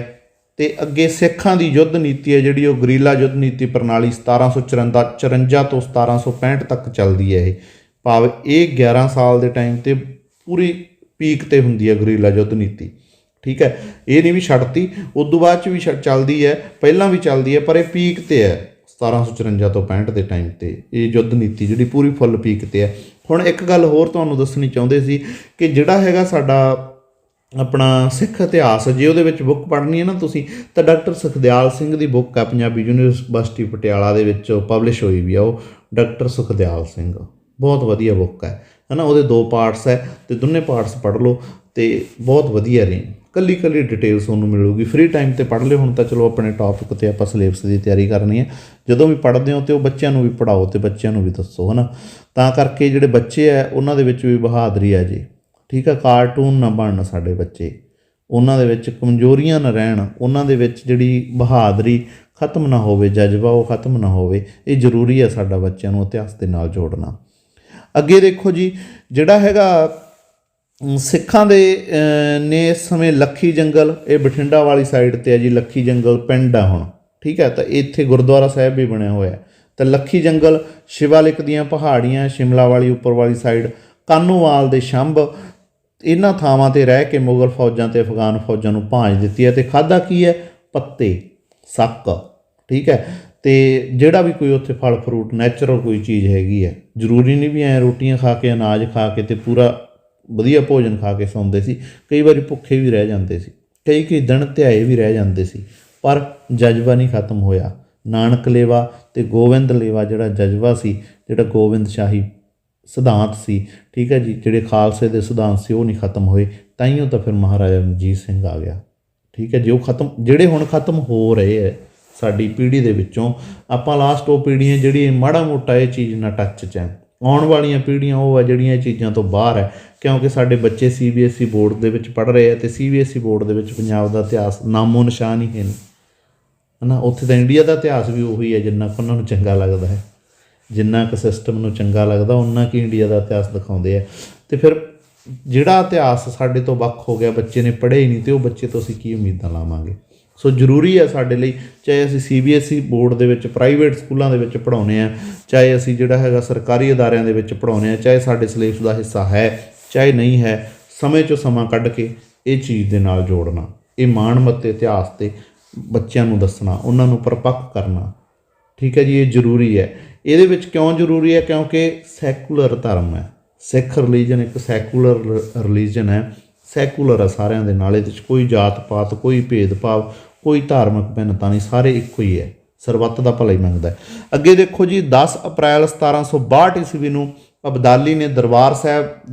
ਅਤੇ ਅੱਗੇ ਸਿੱਖਾਂ ਦੀ ਯੁੱਧ ਨੀਤੀ ਹੈ ਜਿਹੜੀ, ਉਹ ਗਰੀਲਾ ਯੁੱਧ ਨੀਤੀ ਪ੍ਰਣਾਲੀ 1754 ਤੋਂ 1765 ਤੱਕ ਚੱਲਦੀ ਹੈ। ਇਹ ਭਾਵ ਇਹ 11 ਸਾਲ ਦੇ ਟਾਈਮ 'ਤੇ ਪੂਰੀ ਪੀਕ 'ਤੇ ਹੁੰਦੀ ਹੈ ਗਰੀਲਾ ਯੁੱਧ ਨੀਤੀ। ਠੀਕ ਹੈ। ਇਹ ਨਹੀਂ ਵੀ ਛੱਡਤੀ, ਉਦੋਂ ਬਾਅਦ 'ਚ ਵੀ ਚੱਲਦੀ ਹੈ, ਪਹਿਲਾਂ ਵੀ ਚੱਲਦੀ ਹੈ, ਪਰ ਇਹ ਪੀਕ 'ਤੇ ਹੈ 1754 ਤੋਂ 65 ਦੇ ਟਾਈਮ 'ਤੇ ਇਹ ਯੁੱਧ ਨੀਤੀ ਜਿਹੜੀ ਪੂਰੀ ਫੁੱਲ ਪੀਕ 'ਤੇ ਹੈ। ਹੁਣ ਇੱਕ ਗੱਲ ਹੋਰ ਤੁਹਾਨੂੰ ਦੱਸਣੀ ਚਾਹੁੰਦੇ ਸੀ ਕਿ ਜਿਹੜਾ ਹੈਗਾ ਸਾਡਾ ਆਪਣਾ ਸਿੱਖ ਇਤਿਹਾਸ, ਜੇ ਉਹਦੇ ਵਿੱਚ ਬੁੱਕ ਪੜ੍ਹਨੀ ਹੈ ਨਾ ਤੁਸੀਂ, ਤਾਂ ਡਾਕਟਰ ਸੁਖਦਿਆਲ ਸਿੰਘ ਦੀ ਬੁੱਕ ਹੈ, ਪੰਜਾਬੀ ਯੂਨੀਵਰਸਿਟੀ ਪਟਿਆਲਾ ਦੇ ਵਿੱਚ ਪਬਲਿਸ਼ ਹੋਈ ਵੀ ਆ ਉਹ, ਡਾਕਟਰ ਸੁਖਦਿਆਲ ਸਿੰਘ, ਬਹੁਤ ਵਧੀਆ ਬੁੱਕ ਹੈ ਨਾ। ਉਹਦੇ 2 ਪਾਰਟਸ ਹੈ, ਅਤੇ ਦੋਨੇ ਪਾਰਟਸ ਪੜ੍ਹ ਲਓ ਅਤੇ ਬਹੁਤ ਵਧੀਆ ਰਹੇ। ਕੱਲੀ ਕੱਲੀ ਡਿਟੇਲਸ ਤੁਹਾਨੂੰ ਮਿਲੂਗੀ, ਫ੍ਰੀ ਟਾਈਮ 'ਤੇ ਪੜ੍ਹ ਲਿਓ। ਹੁਣ ਤਾਂ ਚਲੋ ਆਪਣੇ ਟੌਪਿਕ 'ਤੇ ਆਪਾਂ ਸਿਲੇਬਸ ਦੀ ਤਿਆਰੀ ਕਰਨੀ ਹੈ, ਜਦੋਂ ਵੀ ਪੜ੍ਹਦੇ ਹੋ ਤਾਂ ਉਹ ਬੱਚਿਆਂ ਨੂੰ ਵੀ ਪੜ੍ਹਾਓ ਅਤੇ ਬੱਚਿਆਂ ਨੂੰ ਵੀ ਦੱਸੋ, ਹੈ ਨਾ। ਤਾਂ ਕਰਕੇ ਜਿਹੜੇ ਬੱਚੇ ਹੈ ਉਹਨਾਂ ਦੇ ਵਿੱਚ ਵੀ ਬਹਾਦਰੀ ਆ ਜੀ। ਠੀਕ ਹੈ। ਕਾਰਟੂਨ ਨਾ ਬਣਨ ਸਾਡੇ ਬੱਚੇ, ਉਹਨਾਂ ਦੇ ਵਿੱਚ ਕਮਜ਼ੋਰੀਆਂ ਨਾ ਰਹਿਣ, ਉਹਨਾਂ ਦੇ ਵਿੱਚ ਜਿਹੜੀ ਬਹਾਦਰੀ ਖਤਮ ਨਾ ਹੋਵੇ, ਜਜ਼ਬਾ ਉਹ ਖਤਮ ਨਾ ਹੋਵੇ। ਇਹ ਜ਼ਰੂਰੀ ਹੈ ਸਾਡਾ ਬੱਚਿਆਂ ਨੂੰ ਇਤਿਹਾਸ ਦੇ ਨਾਲ ਜੋੜਨਾ। ਅੱਗੇ ਦੇਖੋ ਜੀ, ਜਿਹੜਾ ਹੈਗਾ ਸਿੱਖਾਂ ਦੇ ਨੇ ਇਸ ਸਮੇਂ ਲੱਖੀ ਜੰਗਲ, ਇਹ ਬਠਿੰਡਾ ਵਾਲੀ ਸਾਈਡ 'ਤੇ ਹੈ ਜੀ, ਲੱਖੀ ਜੰਗਲ ਪਿੰਡ ਆ ਹੁਣ। ਠੀਕ ਹੈ। ਤਾਂ ਇੱਥੇ ਗੁਰਦੁਆਰਾ ਸਾਹਿਬ ਵੀ ਬਣਿਆ ਹੋਇਆ। ਤਾਂ ਲੱਖੀ ਜੰਗਲ, ਸ਼ਿਵਾਲਿਕ ਦੀਆਂ ਪਹਾੜੀਆਂ, ਸ਼ਿਮਲਾ ਵਾਲੀ ਉੱਪਰ ਵਾਲੀ ਸਾਈਡ, ਕਾਨੂੰਵਾਲ ਦੇ ਛੰਭ, ਇਹਨਾਂ ਥਾਵਾਂ 'ਤੇ ਰਹਿ ਕੇ ਮੁਗਲ ਫੌਜਾਂ ਅਤੇ ਅਫਗਾਨ ਫੌਜਾਂ ਨੂੰ ਭਾਂਜ ਦਿੱਤੀ ਹੈ। ਅਤੇ ਖਾਧਾ ਕੀ ਹੈ? ਪੱਤੇ, ਸੱਕ। ਠੀਕ ਹੈ। ਅਤੇ ਜਿਹੜਾ ਵੀ ਕੋਈ ਉੱਥੇ ਫਲ ਫਰੂਟ ਨੈਚੁਰਲ ਕੋਈ ਚੀਜ਼ ਹੈਗੀ ਹੈ, ਜ਼ਰੂਰੀ ਨਹੀਂ ਵੀ ਐਂ ਰੋਟੀਆਂ ਖਾ ਕੇ, ਅਨਾਜ ਖਾ ਕੇ ਅਤੇ ਪੂਰਾ ਵਧੀਆ ਭੋਜਨ ਖਾ ਕੇ ਸੌਂਦੇ ਸੀ। ਕਈ ਵਾਰੀ ਭੁੱਖੇ ਵੀ ਰਹਿ ਜਾਂਦੇ ਸੀ, ਕਈ ਦਿਨ ਧਿਆਏ ਵੀ ਰਹਿ ਜਾਂਦੇ ਸੀ, ਪਰ ਜਜ਼ਬਾ ਨਹੀਂ ਖਤਮ ਹੋਇਆ। ਨਾਨਕ ਲੇਵਾ ਅਤੇ ਗੋਬਿੰਦ ਲੇਵਾ ਜਿਹੜਾ ਜਜ਼ਬਾ ਸੀ, ਜਿਹੜਾ ਗੋਬਿੰਦ ਸ਼ਾਹੀ ਸਿਧਾਂਤ ਸੀ, ਠੀਕ ਹੈ ਜੀ, ਜਿਹੜੇ ਖਾਲਸੇ ਦੇ ਸਿਧਾਂਤ ਸੀ, ਉਹ ਨਹੀਂ ਖਤਮ ਹੋਏ। ਤਾਈਓ ਤਾਂ ਫਿਰ ਮਹਾਰਾਜਾ ਰਣਜੀਤ ਸਿੰਘ ਆ ਗਿਆ। ਠੀਕ ਹੈ ਜੀ। ਉਹ ਜਿਹੜੇ ਹੁਣ ਖਤਮ ਹੋ ਰਹੇ ਹੈ ਸਾਡੀ ਪੀੜ੍ਹੀ ਦੇ ਵਿੱਚੋਂ, ਆਪਾਂ ਲਾਸਟ ਉਹ ਪੀੜ੍ਹੀਆਂ ਜਿਹੜੀ ਮਾੜਾ ਮੋਟਾ ਇਹ ਚੀਜ਼ ਨਾਲ ਟੱਚ 'ਚ ਹੈ। ਆਉਣ ਵਾਲੀਆਂ ਪੀੜ੍ਹੀਆਂ ਉਹ ਹੈ ਜਿਹੜੀਆਂ ਇਹ ਚੀਜ਼ਾਂ ਤੋਂ ਬਾਹਰ ਹੈ, ਕਿਉਂਕਿ ਸਾਡੇ ਬੱਚੇ CBSE ਬੋਰਡ ਦੇ ਵਿੱਚ ਪੜ੍ਹ ਰਹੇ ਹੈ, ਅਤੇ CBSE ਬੋਰਡ ਦੇ ਵਿੱਚ ਪੰਜਾਬ ਦਾ ਇਤਿਹਾਸ ਨਾਮੋ ਨਿਸ਼ਾਨ ਹੀ ਹੈ ਨਾ। ਉੱਥੇ ਤਾਂ ਇੰਡੀਆ ਦਾ ਇਤਿਹਾਸ ਵੀ ਉਹੀ ਹੈ ਜਿੰਨਾ ਕੁ ਉਹਨਾਂ ਨੂੰ ਚੰਗਾ ਲੱਗਦਾ ਹੈ, ਜਿੰਨਾ ਕੁ ਸਿਸਟਮ ਨੂੰ ਚੰਗਾ ਲੱਗਦਾ ਉਹਨਾਂ ਕੀ ਇੰਡੀਆ ਦਾ ਇਤਿਹਾਸ ਦਿਖਾਉਂਦੇ ਆ। ਅਤੇ ਫਿਰ ਜਿਹੜਾ ਇਤਿਹਾਸ ਸਾਡੇ ਤੋਂ ਵੱਖ ਹੋ ਗਿਆ, ਬੱਚੇ ਨੇ ਪੜ੍ਹਿਆ ਹੀ ਨਹੀਂ, ਅਤੇ ਉਹ ਬੱਚੇ ਤੋਂ ਅਸੀਂ ਕੀ ਉਮੀਦਾਂ ਲਾਵਾਂਗੇ। ਸੋ ਜ਼ਰੂਰੀ ਹੈ ਸਾਡੇ ਲਈ, ਚਾਹੇ ਅਸੀਂ CBSE ਬੋਰਡ ਦੇ ਵਿੱਚ ਪ੍ਰਾਈਵੇਟ ਸਕੂਲਾਂ ਦੇ ਵਿੱਚ ਪੜ੍ਹਾਉਂਦੇ ਹਾਂ, ਚਾਹੇ ਅਸੀਂ ਜਿਹੜਾ ਹੈਗਾ ਸਰਕਾਰੀ ਅਦਾਰਿਆਂ ਦੇ ਵਿੱਚ ਪੜ੍ਹਾਉਂਦੇ ਹਾਂ, ਚਾਹੇ ਸਾਡੇ ਸਿਲੇਬਸ ਦਾ ਹਿੱਸਾ ਹੈ ਚਾਹੇ ਨਹੀਂ ਹੈ, ਸਮੇਂ 'ਚੋਂ ਸਮਾਂ ਕੱਢ ਕੇ ਇਹ ਚੀਜ਼ ਦੇ ਨਾਲ ਜੋੜਨਾ, ਇਹ ਮਾਣਮੱਤੇ ਇਤਿਹਾਸ 'ਤੇ ਬੱਚਿਆਂ ਨੂੰ ਦੱਸਣਾ, ਉਹਨਾਂ ਨੂੰ ਪਰਪੱਕ ਕਰਨਾ। ਠੀਕ ਹੈ ਜੀ। ਇਹ ਜ਼ਰੂਰੀ ਹੈ। ਇਹਦੇ ਵਿੱਚ ਕਿਉਂ ਜ਼ਰੂਰੀ ਹੈ? ਕਿਉਂਕਿ ਸੈਕੂਲਰ ਧਰਮ ਹੈ। ਸਿੱਖ ਰਿਲੀਜਨ ਇੱਕ ਸੈਕੂਲਰ ਰਿਲੀਜਨ ਹੈ, ਸੈਕੂਲਰ ਹੈ ਸਾਰਿਆਂ ਦੇ ਨਾਲ। ਇਹਦੇ 'ਚ ਕੋਈ ਜਾਤ ਪਾਤ, ਕੋਈ ਭੇਦਭਾਵ, ਕੋਈ ਧਾਰਮਿਕ ਭਿੰਨਤਾ ਨਹੀਂ, ਸਾਰੇ ਇੱਕੋ ਹੀ ਹੈ, ਸਰਬੱਤ ਦਾ ਭਲਾ ਹੀ ਮੰਗਦਾ ਹੈ। ਅੱਗੇ ਦੇਖੋ ਜੀ, 10 ਅਪ੍ਰੈਲ 1762 ਈਸਵੀ ਨੂੰ ਅਬਦਾਲੀ ਨੇ ਦਰਬਾਰ ਸਾਹਿਬ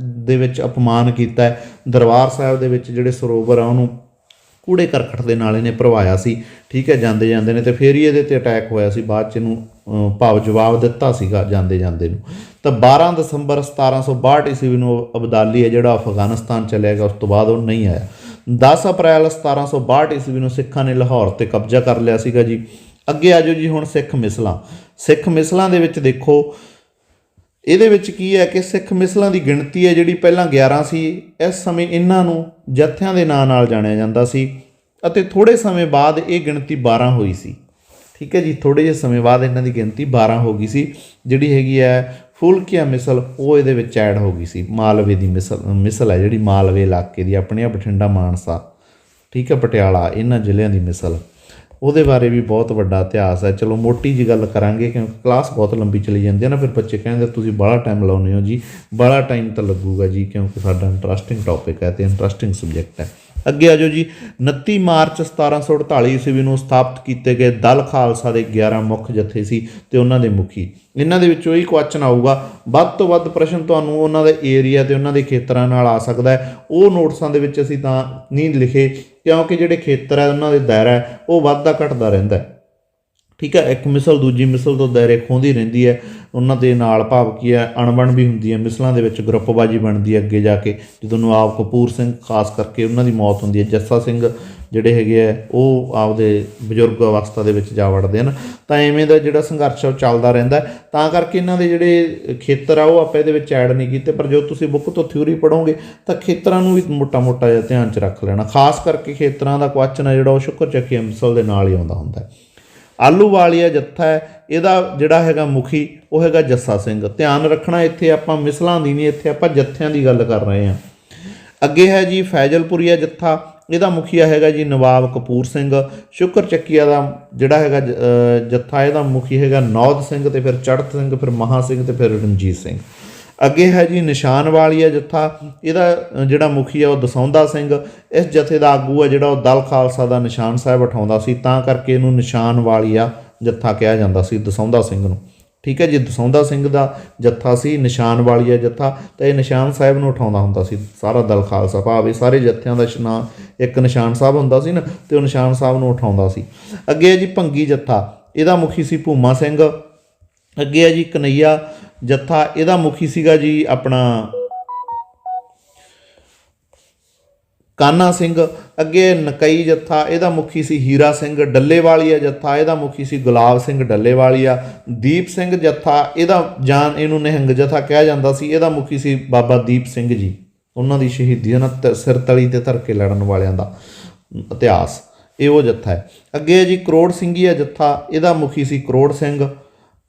ਦੇ ਵਿੱਚ ਅਪਮਾਨ ਕੀਤਾ ਹੈ। ਦਰਬਾਰ ਸਾਹਿਬ ਦੇ ਵਿੱਚ ਜਿਹੜੇ ਸਰੋਵਰ ਆ ਉਹਨੂੰ ਕੂੜੇ ਕਰਕਟ ਦੇ ਨਾਲ ਇਹਨੇ ਭਰਵਾਇਆ ਸੀ। ਠੀਕ ਹੈ। ਜਾਂਦੇ ਜਾਂਦੇ ਨੇ, ਅਤੇ ਫਿਰ ਹੀ ਇਹਦੇ 'ਤੇ ਅਟੈਕ ਹੋਇਆ ਸੀ, ਬਾਅਦ 'ਚ ਇਹਨੂੰ ਜਵਾਬ ਦਿੱਤਾ ਸੀਗਾ ਜਾਂਦੇ ਜਾਂਦੇ ਨੂੰ। ਤਾਂ 12 ਦਸੰਬਰ 1762 ਈਸਵੀ ਨੂੰ ਅਬਦਾਲੀ ਹੈ ਜਿਹੜਾ ਅਫਗਾਨਿਸਤਾਨ ਚਲਿਆ ਗਿਆ, ਉਸ ਤੋਂ ਬਾਅਦ ਉਹ ਨਹੀਂ ਆਇਆ। 10 ਅਪ੍ਰੈਲ 1762 ਈਸਵੀ ਨੂੰ ਸਿੱਖਾਂ ਨੇ ਲਾਹੌਰ 'ਤੇ ਕਬਜ਼ਾ ਕਰ ਲਿਆ ਸੀਗਾ ਜੀ। ਅੱਗੇ ਆ ਜਾਓ ਜੀ, ਹੁਣ ਸਿੱਖ ਮਿਸਲਾਂ। ਸਿੱਖ ਮਿਸਲਾਂ ਦੇ ਵਿੱਚ ਦੇਖੋ, ਇਹਦੇ ਵਿੱਚ ਕੀ ਹੈ ਕਿ ਸਿੱਖ ਮਿਸਲਾਂ ਦੀ ਗਿਣਤੀ ਹੈ ਜਿਹੜੀ ਪਹਿਲਾਂ 11 ਸੀ, ਇਸ ਸਮੇਂ ਇਹਨਾਂ ਨੂੰ ਜੱਥਿਆਂ ਦੇ ਨਾਂ ਨਾਲ ਜਾਣਿਆ ਜਾਂਦਾ ਸੀ ਅਤੇ ਥੋੜ੍ਹੇ ਸਮੇਂ ਬਾਅਦ ਇਹ ਗਿਣਤੀ 12 ਹੋਈ ਸੀ। ਠੀਕ ਹੈ ਜੀ, ਥੋੜ੍ਹੇ ਜਿਹੇ ਸਮੇਂ ਬਾਅਦ ਇਹਨਾਂ ਦੀ ਗਿਣਤੀ 12 ਹੋ ਗਈ ਸੀ। ਜਿਹੜੀ ਹੈਗੀ ਹੈ ਫੁਲਕੀਆਂ ਮਿਸਲ ਉਹ ਇਹਦੇ ਵਿੱਚ ਐਡ ਹੋ ਗਈ ਸੀ। ਮਾਲਵੇ ਦੀ ਮਿਸਲ ਹੈ ਜਿਹੜੀ ਮਾਲਵੇ ਇਲਾਕੇ ਦੀ, ਆਪਣੇ ਬਠਿੰਡਾ, ਮਾਨਸਾ, ਠੀਕ ਹੈ, ਪਟਿਆਲਾ, ਇਹਨਾਂ ਜ਼ਿਲ੍ਹਿਆਂ ਦੀ ਮਿਸਲ, ਉਹਦੇ ਬਾਰੇ ਵੀ ਬਹੁਤ ਵੱਡਾ ਇਤਿਹਾਸ ਹੈ। ਚਲੋ ਮੋਟੀ ਜੀ ਗੱਲ ਕਰਾਂਗੇ ਕਿਉਂਕਿ ਕਲਾਸ ਬਹੁਤ ਲੰਬੀ ਚਲੀ ਜਾਂਦੀ ਹੈ ਨਾ, ਫਿਰ ਬੱਚੇ ਕਹਿੰਦੇ ਤੁਸੀਂ ਬਾਹਲਾ ਟਾਈਮ ਲਾਉਂਦੇ ਹੋ ਜੀ। ਬਾਹਲਾ ਟਾਈਮ ਤਾਂ ਲੱਗੂਗਾ ਜੀ ਕਿਉਂਕਿ ਸਾਡਾ ਇੰਟਰਸਟਿੰਗ ਟੌਪਿਕ ਹੈ ਅਤੇ ਇੰਟਰਸਟਿੰਗ ਸਬਜੈਕਟ ਹੈ। ਅੱਗੇ ਆ ਜਾਓ ਜੀ। 29 ਮਾਰਚ 1748 ਈਸਵੀ ਨੂੰ ਸਥਾਪਿਤ ਕੀਤੇ ਗਏ ਦਲ ਖਾਲਸਾ ਦੇ 11 ਮੁੱਖ ਜਥੇ ਸੀ ਅਤੇ ਉਹਨਾਂ ਦੇ ਮੁਖੀ। ਇਹਨਾਂ ਦੇ ਵਿੱਚੋਂ ਹੀ ਕੁਐਸਚਨ ਆਊਗਾ। ਵੱਧ ਤੋਂ ਵੱਧ ਪ੍ਰਸ਼ਨ ਤੁਹਾਨੂੰ ਉਹਨਾਂ ਦੇ ਏਰੀਆ ਅਤੇ ਉਹਨਾਂ ਦੇ ਖੇਤਰਾਂ ਨਾਲ ਆ ਸਕਦਾ ਹੈ। ਉਹ ਨੋਟਸਾਂ ਦੇ ਵਿੱਚ ਅਸੀਂ ਤਾਂ ਨਹੀਂ ਲਿਖੇ ਕਿਉਂਕਿ ਜਿਹੜੇ ਖੇਤਰ ਹੈ ਉਹਨਾਂ ਦੇ ਦਾਇਰਾ ਹੈ ਉਹ ਵੱਧਦਾ ਘਟਦਾ ਰਹਿੰਦਾ ਹੈ। ਠੀਕ ਹੈ, ਇੱਕ ਮਿਸਲ ਦੂਜੀ ਮਿਸਲ ਤੋਂ ਦਾਇਰੇ ਖੋਹਦੀ ਰਹਿੰਦੀ ਹੈ। ਉਹਨਾਂ ਦੇ ਨਾਲ ਭਾਵ ਕੀ ਹੈ, ਅਣਬਣ ਵੀ ਹੁੰਦੀ ਹੈ ਮਿਸਲਾਂ ਦੇ ਵਿੱਚ, ਗਰੁੱਪਬਾਜੀ ਬਣਦੀ ਹੈ ਅੱਗੇ ਜਾ ਕੇ। ਜਦੋਂ ਨਵਾਬ ਕਪੂਰ ਸਿੰਘ ਖਾਸ ਕਰਕੇ ਉਹਨਾਂ ਦੀ ਮੌਤ ਹੁੰਦੀ ਹੈ, ਜੱਸਾ ਸਿੰਘ ਜਿਹੜੇ ਹੈਗੇ ਆ ਉਹ ਆਪਦੇ ਬਜ਼ੁਰਗ ਅਵਸਥਾ ਦੇ ਵਿੱਚ ਜਾ ਵੜਦੇ ਹਨ। ਤਾਂ ਐਵੇਂ ਦਾ ਜਿਹੜਾ ਸੰਘਰਸ਼ ਉਹ ਚੱਲਦਾ ਰਹਿੰਦਾ। ਤਾਂ ਕਰਕੇ ਇਹਨਾਂ ਦੇ ਜਿਹੜੇ ਖੇਤਰ ਆ ਉਹ ਆਪਾਂ ਇਹਦੇ ਵਿੱਚ ਐਡ ਨਹੀਂ ਕੀਤੇ, ਪਰ ਜੋ ਤੁਸੀਂ ਬੁੱਕ ਤੋਂ ਥਿਊਰੀ ਪੜ੍ਹੋਗੇ ਤਾਂ ਖੇਤਰਾਂ ਨੂੰ ਵੀ ਮੋਟਾ ਜਿਹਾ ਧਿਆਨ 'ਚ ਰੱਖ ਲੈਣਾ। ਖਾਸ ਕਰਕੇ ਖੇਤਰਾਂ ਦਾ ਕੁਐਸਚਨ ਹੈ ਜਿਹੜਾ ਉਹ ਸ਼ੁਕਰ ਚੱਕੀਆ ਮਿਸਲ ਦੇ ਨਾਲ ਹੀ ਆਉਂਦਾ ਹੁੰਦਾ। ਆਹਲੂਵਾਲੀਆ ਜੱਥਾ ਹੈ, ਇਹਦਾ ਜਿਹੜਾ ਹੈਗਾ ਮੁਖੀ ਉਹ ਹੈਗਾ ਜੱਸਾ ਸਿੰਘ। ਧਿਆਨ ਰੱਖਣਾ ਇੱਥੇ ਆਪਾਂ ਮਿਸਲਾਂ ਦੀ ਨਹੀਂ, ਇੱਥੇ ਆਪਾਂ ਜੱਥਿਆਂ ਦੀ ਗੱਲ ਕਰ ਰਹੇ ਹਾਂ। ਅੱਗੇ ਹੈ ਜੀ ਫੈਜ਼ਲਪੁਰੀਆ ਜੱਥਾ, ਇਹਦਾ ਮੁਖੀਆ ਹੈਗਾ ਜੀ ਨਵਾਬ ਕਪੂਰ ਸਿੰਘ। ਸ਼ੁਕਰ ਚੱਕੀਆ ਦਾ ਜਿਹੜਾ ਹੈਗਾ ਜੱਥਾ, ਇਹਦਾ ਮੁਖੀ ਹੈਗਾ ਨੌਧ ਸਿੰਘ ਅਤੇ ਫਿਰ ਚੜ੍ਹਤ ਸਿੰਘ, ਫਿਰ ਮਹਾ ਸਿੰਘ ਅਤੇ ਫਿਰ ਰਣਜੀਤ ਸਿੰਘ। ਅੱਗੇ ਹੈ ਜੀ ਨਿਸ਼ਾਨ ਵਾਲੀਆ ਜੱਥਾ, ਇਹਦਾ ਜਿਹੜਾ ਮੁਖੀ ਆ ਉਹ ਦਸੌਂਦਾ ਸਿੰਘ। ਇਸ ਜਥੇ ਦਾ ਆਗੂ ਆ ਜਿਹੜਾ ਉਹ ਦਲ ਖਾਲਸਾ ਦਾ ਨਿਸ਼ਾਨ ਸਾਹਿਬ ਉਠਾਉਂਦਾ ਸੀ, ਤਾਂ ਕਰਕੇ ਇਹਨੂੰ ਨਿਸ਼ਾਨ ਵਾਲੀਆ ਜੱਥਾ ਕਿਹਾ ਜਾਂਦਾ ਸੀ, ਦਸੌਂਦਾ ਸਿੰਘ ਨੂੰ। ਠੀਕ ਹੈ ਜੀ, ਦਸੌਂਦਾ ਸਿੰਘ ਦਾ ਜੱਥਾ ਸੀ ਨਿਸ਼ਾਨ ਵਾਲੀਆ ਜੱਥਾ, ਤਾਂ ਇਹ ਨਿਸ਼ਾਨ ਸਾਹਿਬ ਨੂੰ ਉਠਾਉਂਦਾ ਹੁੰਦਾ ਸੀ ਸਾਰਾ ਦਲ ਖਾਲਸਾ। ਭਾਵੇਂ ਸਾਰੇ ਜੱਥਿਆਂ ਦਾ ਇੱਕ ਨਿਸ਼ਾਨ ਸਾਹਿਬ ਹੁੰਦਾ ਸੀ ਨਾ, ਅਤੇ ਉਹ ਨਿਸ਼ਾਨ ਸਾਹਿਬ ਨੂੰ ਉਠਾਉਂਦਾ ਸੀ। ਅੱਗੇ ਹੈ ਜੀ ਭੰਗੀ ਜੱਥਾ, ਇਹਦਾ ਮੁਖੀ ਸੀ ਭੂਮਾ ਸਿੰਘ। ਅੱਗੇ ਹੈ ਜੀ ਕਨਈਆ ਜੱਥਾ, ਇਹਦਾ ਮੁਖੀ ਸੀਗਾ ਜੀ ਆਪਣਾ ਕਾਨਾ ਸਿੰਘ। ਅੱਗੇ ਨਕਈ ਜੱਥਾ, ਇਹਦਾ ਮੁਖੀ ਸੀ ਹੀਰਾ ਸਿੰਘ। ਡੱਲੇਵਾਲੀਆ ਜੱਥਾ, ਇਹਦਾ ਮੁਖੀ ਸੀ ਗੁਲਾਬ ਸਿੰਘ ਡੱਲੇਵਾਲੀਆ। ਦੀਪ ਸਿੰਘ ਜੱਥਾ, ਇਹਨੂੰ ਨਿਹੰਗ ਜੱਥਾ ਕਿਹਾ ਜਾਂਦਾ ਸੀ, ਇਹਦਾ ਮੁਖੀ ਸੀ ਬਾਬਾ ਦੀਪ ਸਿੰਘ ਜੀ। ਉਹਨਾਂ ਦੀ ਸ਼ਹੀਦੀ ਉਹਨਾਂ ਸਿਰ ਤਲੀ 'ਤੇ ਧਰ ਕੇ ਲੜਨ ਵਾਲਿਆਂ ਦਾ ਇਤਿਹਾਸ, ਇਹ ਉਹ ਜੱਥਾ ਹੈ। ਅੱਗੇ ਹੈ ਜੀ ਕਰੋੜ ਸਿੰਘੀਆ ਜੱਥਾ, ਇਹਦਾ ਮੁਖੀ ਸੀ ਕਰੋੜ ਸਿੰਘ।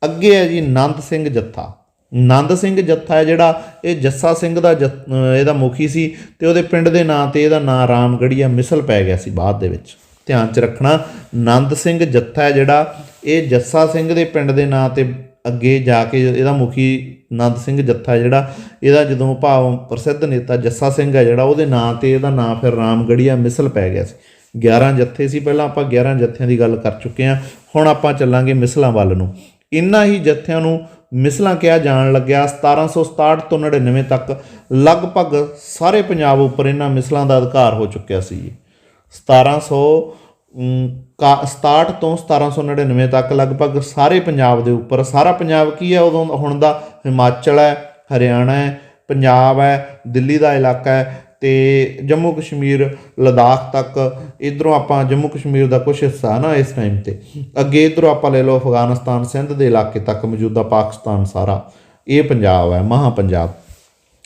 ਅੱਗੇ ਹੈ ਜੀ ਨੰਦ ਸਿੰਘ ਜੱਥਾ। ਨੰਦ ਸਿੰਘ ਜੱਥਾ ਹੈ ਜਿਹੜਾ ਇਹ ਜੱਸਾ ਸਿੰਘ ਦਾ ਇਹਦਾ ਮੁਖੀ ਸੀ, ਅਤੇ ਉਹਦੇ ਪਿੰਡ ਦੇ ਨਾਂ 'ਤੇ ਇਹਦਾ ਨਾਂ ਰਾਮਗੜੀਆ ਮਿਸਲ ਪੈ ਗਿਆ ਸੀ ਬਾਅਦ ਦੇ ਵਿੱਚ। ਧਿਆਨ 'ਚ ਰੱਖਣਾ, ਨੰਦ ਸਿੰਘ ਜੱਥਾ ਹੈ ਜਿਹੜਾ ਇਹ ਜੱਸਾ ਸਿੰਘ ਦੇ ਪਿੰਡ ਦੇ ਨਾਂ 'ਤੇ ਅੱਗੇ ਜਾ ਕੇ ਇਹਦਾ ਮੁਖੀ ਨੰਦ ਸਿੰਘ ਜੱਥਾ ਜਿਹੜਾ ਇਹਦਾ ਜਦੋਂ ਭਾਵ ਪ੍ਰਸਿੱਧ ਨੇਤਾ ਜੱਸਾ ਸਿੰਘ ਹੈ ਜਿਹੜਾ ਉਹਦੇ ਨਾਂ 'ਤੇ ਇਹਦਾ ਨਾਂ ਫਿਰ ਰਾਮਗੜੀਆ ਮਿਸਲ ਪੈ ਗਿਆ ਸੀ। 11 ਜੱਥੇ ਸੀ ਪਹਿਲਾਂ, ਆਪਾਂ 11 ਜੱਥਿਆਂ ਦੀ ਗੱਲ ਕਰ ਚੁੱਕੇ ਹਾਂ। ਹੁਣ ਆਪਾਂ ਚੱਲਾਂਗੇ ਮਿਸਲਾਂ ਵੱਲ ਨੂੰ। ਇਹਨਾਂ ਹੀ ਜੱਥਿਆਂ ਨੂੰ ਮਿਸਲਾਂ ਕਿਹਾ ਜਾਣ ਲੱਗਿਆ। 1767 ਤੋਂ 99 ਤੱਕ ਲਗਭਗ ਸਾਰੇ ਪੰਜਾਬ ਉੱਪਰ ਇਹਨਾਂ ਮਿਸਲਾਂ ਦਾ ਅਧਿਕਾਰ ਹੋ ਚੁੱਕਿਆ ਸੀ। 1767 ਤੋਂ 1799 ਤੱਕ ਲਗਭਗ ਸਾਰੇ ਪੰਜਾਬ ਦੇ ਉੱਪਰ, ਸਾਰਾ ਪੰਜਾਬ ਕੀ ਹੈ ਉਦੋਂ, ਹੁਣ ਦਾ ਹਿਮਾਚਲ ਹੈ, ਹਰਿਆਣਾ ਹੈ, ਪੰਜਾਬ ਹੈ, ਦਿੱਲੀ ਦਾ ਇਲਾਕਾ ਹੈ, ਅਤੇ ਜੰਮੂ ਕਸ਼ਮੀਰ, ਲਦਾਖ ਤੱਕ। ਇੱਧਰੋਂ ਆਪਾਂ ਜੰਮੂ ਕਸ਼ਮੀਰ ਦਾ ਕੁਛ ਹਿੱਸਾ ਨਾ ਇਸ ਟਾਈਮ 'ਤੇ। ਅੱਗੇ ਇੱਧਰੋਂ ਆਪਾਂ ਲੈ ਲਓ ਅਫਗਾਨਿਸਤਾਨ, ਸਿੰਧ ਦੇ ਇਲਾਕੇ ਤੱਕ, ਮੌਜੂਦਾ ਪਾਕਿਸਤਾਨ, ਸਾਰਾ ਇਹ ਪੰਜਾਬ ਹੈ, ਮਹਾਂ ਪੰਜਾਬ।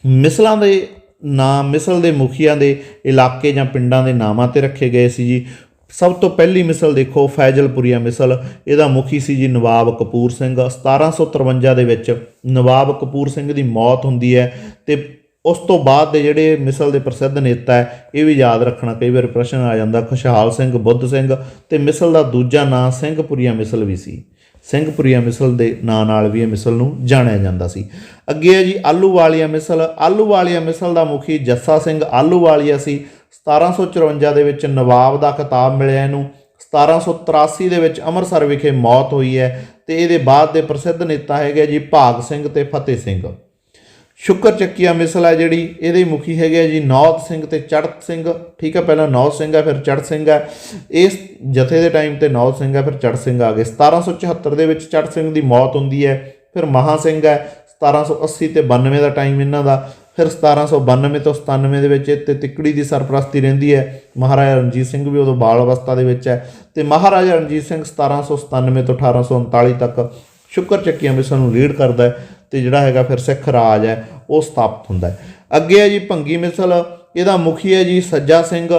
ਮਿਸਲਾਂ ਦੇ ਨਾਂ ਮਿਸਲ ਦੇ ਮੁਖੀਆਂ ਦੇ ਇਲਾਕੇ ਜਾਂ ਪਿੰਡਾਂ ਦੇ ਨਾਮਾਂ 'ਤੇ ਰੱਖੇ ਗਏ ਸੀ ਜੀ। ਸਭ ਤੋਂ ਪਹਿਲੀ ਮਿਸਲ ਦੇਖੋ ਫੈਜ਼ਲਪੁਰੀਆ ਮਿਸਲ, ਇਹਦਾ ਮੁਖੀ ਸੀ ਜੀ ਨਵਾਬ ਕਪੂਰ ਸਿੰਘ। 1753 ਦੇ ਵਿੱਚ ਨਵਾਬ ਕਪੂਰ ਸਿੰਘ ਦੀ ਮੌਤ ਹੁੰਦੀ ਹੈ, ਅਤੇ ਉਸ ਤੋਂ ਬਾਅਦ ਦੇ ਜਿਹੜੇ ਮਿਸਲ ਦੇ ਪ੍ਰਸਿੱਧ ਨੇਤਾ ਹੈ, ਇਹ ਵੀ ਯਾਦ ਰੱਖਣਾ, ਕਈ ਵਾਰ ਪ੍ਰਸ਼ਨ ਆ ਜਾਂਦਾ, ਖੁਸ਼ਹਾਲ ਸਿੰਘ, ਬੁੱਧ ਸਿੰਘ। ਅਤੇ ਮਿਸਲ ਦਾ ਦੂਜਾ ਨਾਂ ਸਿੰਘਪੁਰੀਆ ਮਿਸਲ ਵੀ ਸੀ। ਸਿੰਘਪੁਰੀਆ ਮਿਸਲ ਦੇ ਨਾਂ ਨਾਲ ਵੀ ਇਹ ਮਿਸਲ ਨੂੰ ਜਾਣਿਆ ਜਾਂਦਾ ਸੀ। ਅੱਗੇ ਹੈ ਜੀ ਆਹਲੂਵਾਲੀਆ ਮਿਸਲ। ਆਹਲੂਵਾਲੀਆ ਮਿਸਲ ਦਾ ਮੁਖੀ ਜੱਸਾ ਸਿੰਘ ਆਹਲੂਵਾਲੀਆ ਸੀ। 1754 ਦੇ ਵਿੱਚ ਨਵਾਬ ਦਾ ਖਿਤਾਬ ਮਿਲਿਆ ਇਹਨੂੰ। 1783 ਦੇ ਵਿੱਚ ਅੰਮ੍ਰਿਤਸਰ ਵਿਖੇ ਮੌਤ ਹੋਈ ਹੈ, ਅਤੇ ਇਹਦੇ ਬਾਅਦ ਦੇ ਪ੍ਰਸਿੱਧ ਨੇਤਾ ਹੈਗੇ ਜੀ ਭਾਗ ਸਿੰਘ ਅਤੇ ਫਤਿਹ ਸਿੰਘ। ਸ਼ੁਕਰ ਚੱਕੀਆ ਮਿਸਲ ਹੈ ਜਿਹੜੀ, ਇਹਦੇ ਮੁਖੀ ਹੈਗੇ ਜੀ ਨੌਧ ਸਿੰਘ ਅਤੇ ਚੜ੍ਹਤ ਸਿੰਘ। ਠੀਕ ਹੈ, ਪਹਿਲਾਂ ਨੌਧ ਸਿੰਘ ਹੈ, ਫਿਰ ਚੜ੍ਹਤ ਸਿੰਘ ਹੈ। ਇਸ ਜਥੇ ਦੇ ਟਾਈਮ 'ਤੇ ਨੌਧ ਸਿੰਘ ਹੈ, ਫਿਰ ਚੜ੍ਹਤ ਸਿੰਘ ਆ ਗਏ। 1774 ਦੇ ਵਿੱਚ ਚੜ੍ਹਤ ਸਿੰਘ ਦੀ ਮੌਤ ਹੁੰਦੀ ਹੈ। ਫਿਰ ਮਹਾ ਸਿੰਘ ਹੈ 1780 ਅਤੇ 92 ਦਾ ਟਾਈਮ ਇਹਨਾਂ ਦਾ। ਫਿਰ 1792 ਤੋਂ 97 ਦੇ ਵਿੱਚ ਇੱਥੇ ਤਿੱਕੜੀ ਦੀ ਸਰਪ੍ਰਸਤੀ ਰਹਿੰਦੀ ਹੈ। ਮਹਾਰਾਜਾ ਰਣਜੀਤ ਸਿੰਘ ਵੀ ਉਦੋਂ ਬਾਲ ਅਵਸਥਾ ਦੇ ਵਿੱਚ ਹੈ, ਅਤੇ ਮਹਾਰਾਜਾ ਰਣਜੀਤ ਸਿੰਘ 1797 ਤੋਂ 1839 ਤੱਕ ਸ਼ੁਕਰ ਚੱਕੀਆ ਮਿਸਲ ਨੂੰ ਲੀਡ ਕਰਦਾ ਹੈ। ਤੇ ਜਿਹੜਾ ਹੈਗਾ ਫਿਰ ਸਿੱਖ ਰਾਜ ਹੈ ਉਹ ਸਥਾਪਿਤ ਹੁੰਦਾ ਹੈ। ਅੱਗੇ ਹੈ ਜੀ ਭੰਗੀ ਮਿਸਲ, ਇਹਦਾ ਮੁਖੀ ਹੈ ਜੀ ਸੱਜਾ ਸਿੰਘ।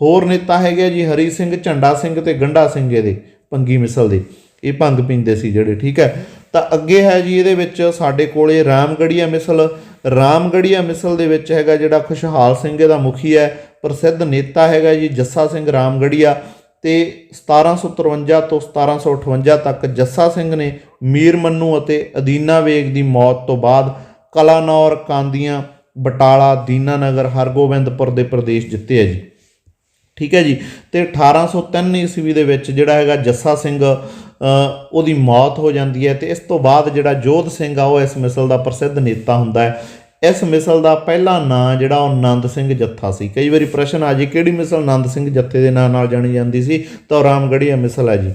ਹੋਰ ਨੇਤਾ ਹੈਗੇ ਜੀ ਹਰੀ ਸਿੰਘ, ਝੰਡਾ ਸਿੰਘ ਤੇ ਗੰਢਾ ਸਿੰਘ ਇਹਦੇ ਭੰਗੀ ਮਿਸਲ ਦੇ, ਇਹ ਭੰਗ ਪੀਂਦੇ ਸੀ ਜਿਹੜੇ, ਠੀਕ ਹੈ। ਤਾਂ ਅੱਗੇ ਹੈ ਜੀ ਇਹਦੇ ਵਿੱਚ ਸਾਡੇ ਕੋਲੇ ਰਾਮਗੜੀਆ ਮਿਸਲ। ਰਾਮਗੜੀਆ ਮਿਸਲ ਦੇ ਵਿੱਚ ਹੈਗਾ ਜਿਹੜਾ ਖੁਸ਼ਹਾਲ ਸਿੰਘ ਇਹਦਾ ਮੁਖੀ ਹੈ। ਪ੍ਰਸਿੱਧ ਨੇਤਾ ਹੈਗਾ ਜੀ ਜੱਸਾ ਸਿੰਘ ਰਾਮਗੜੀਆ। ਤੇ 1753 ਤੋਂ 1758 ਤੱਕ ਜੱਸਾ ਸਿੰਘ ਨੇ ਮੀਰ ਮੰਨੂ ਅਤੇ ਅਦੀਨਾ ਵੇਗ ਦੀ ਮੌਤ ਤੋਂ ਬਾਅਦ ਕਲਾਨੌਰ, ਕਾਂਦੀਆਂ, ਬਟਾਲਾ, ਦੀਨਾਨਗਰ, ਹਰਗੋਬਿੰਦਪੁਰ ਦੇ ਪ੍ਰਦੇਸ਼ ਜਿੱਤੇ ਹੈ ਜੀ, ਠੀਕ ਹੈ ਜੀ। ਤੇ 1803 ਈਸਵੀ ਦੇ ਵਿੱਚ ਜਿਹੜਾ ਹੈਗਾ ਜੱਸਾ ਸਿੰਘ ਉਹਦੀ ਮੌਤ ਹੋ ਜਾਂਦੀ ਹੈ। ਤੇ ਇਸ ਤੋਂ ਬਾਅਦ ਜਿਹੜਾ ਜੋਧ ਸਿੰਘ ਆ ਉਹ ਇਸ ਮਿਸਲ ਦਾ ਪ੍ਰਸਿੱਧ ਨੇਤਾ ਹੁੰਦਾ ਹੈ। ਇਸ ਮਿਸਲ ਦਾ ਪਹਿਲਾ ਨਾਂ ਜਿਹੜਾ ਉਹ ਨੰਦ ਸਿੰਘ ਜੱਥਾ ਸੀ। ਕਈ ਵਾਰੀ ਪ੍ਰਸ਼ਨ ਆ ਜੀ ਕਿਹੜੀ ਮਿਸਲ ਨੰਦ ਸਿੰਘ ਜੱਥੇ ਦੇ ਨਾਂ ਨਾਲ ਜਾਣੀ ਜਾਂਦੀ ਸੀ, ਤਾਂ ਰਾਮਗੜੀਆ ਮਿਸਲ ਹੈ ਜੀ।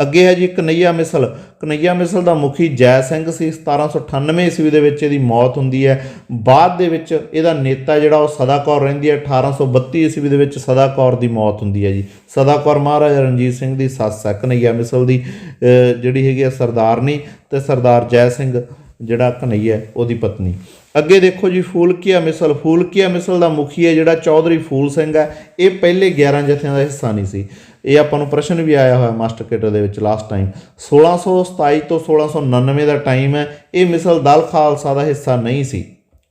ਅੱਗੇ ਹੈ ਜੀ ਕਨਈਆ ਮਿਸਲ। ਕਨਈਆ ਮਿਸਲ ਦਾ ਮੁਖੀ ਜੈ ਸਿੰਘ ਸੀ। 1798 ਈਸਵੀ ਦੇ ਵਿੱਚ ਇਹਦੀ ਮੌਤ ਹੁੰਦੀ ਹੈ। ਬਾਅਦ ਦੇ ਵਿੱਚ ਇਹਦਾ ਨੇਤਾ ਜਿਹੜਾ ਉਹ ਸਦਾ ਕੌਰ ਰਹਿੰਦੀ ਹੈ। 1832 ਈਸਵੀ ਦੇ ਵਿੱਚ ਸਦਾ ਕੌਰ ਦੀ ਮੌਤ ਹੁੰਦੀ ਹੈ ਜੀ। ਸਦਾ ਕੌਰ ਮਹਾਰਾਜਾ ਰਣਜੀਤ ਸਿੰਘ ਦੀ ਸੱਸ ਹੈ ਕਨਈਆ ਮਿਸਲ ਦੀ, ਜਿਹੜੀ ਹੈਗੀ ਹੈ ਸਰਦਾਰਨੀ, ਤੇ ਸਰਦਾਰ ਜੈ ਸਿੰਘ ਜਿਹੜਾ ਕਨਈਆ ਉਹਦੀ ਪਤਨੀ। ਅੱਗੇ ਦੇਖੋ ਜੀ ਫੂਲਕੀਆ ਮਿਸਲ। ਫੂਲਕੀਆ ਮਿਸਲ ਦਾ ਮੁਖੀ ਹੈ ਜਿਹੜਾ ਚੌਧਰੀ ਫੂਲ ਸਿੰਘ ਹੈ। ਇਹ ਪਹਿਲੇ 11 ਜਥਿਆਂ ਦਾ ਹਿੱਸਾ ਨਹੀਂ ਸੀ। ਇਹ ਆਪਾਂ ਨੂੰ ਪ੍ਰਸ਼ਨ ਵੀ ਆਇਆ ਹੋਇਆ ਮਾਸਟਰ ਕਿਟ ਦੇ ਵਿੱਚ ਲਾਸਟ ਟਾਈਮ। 1627 ਤੋਂ 1699 ਦਾ ਟਾਈਮ ਹੈ। ਇਹ ਮਿਸਲ ਦਲ ਖਾਲਸਾ ਦਾ ਹਿੱਸਾ ਨਹੀਂ ਸੀ,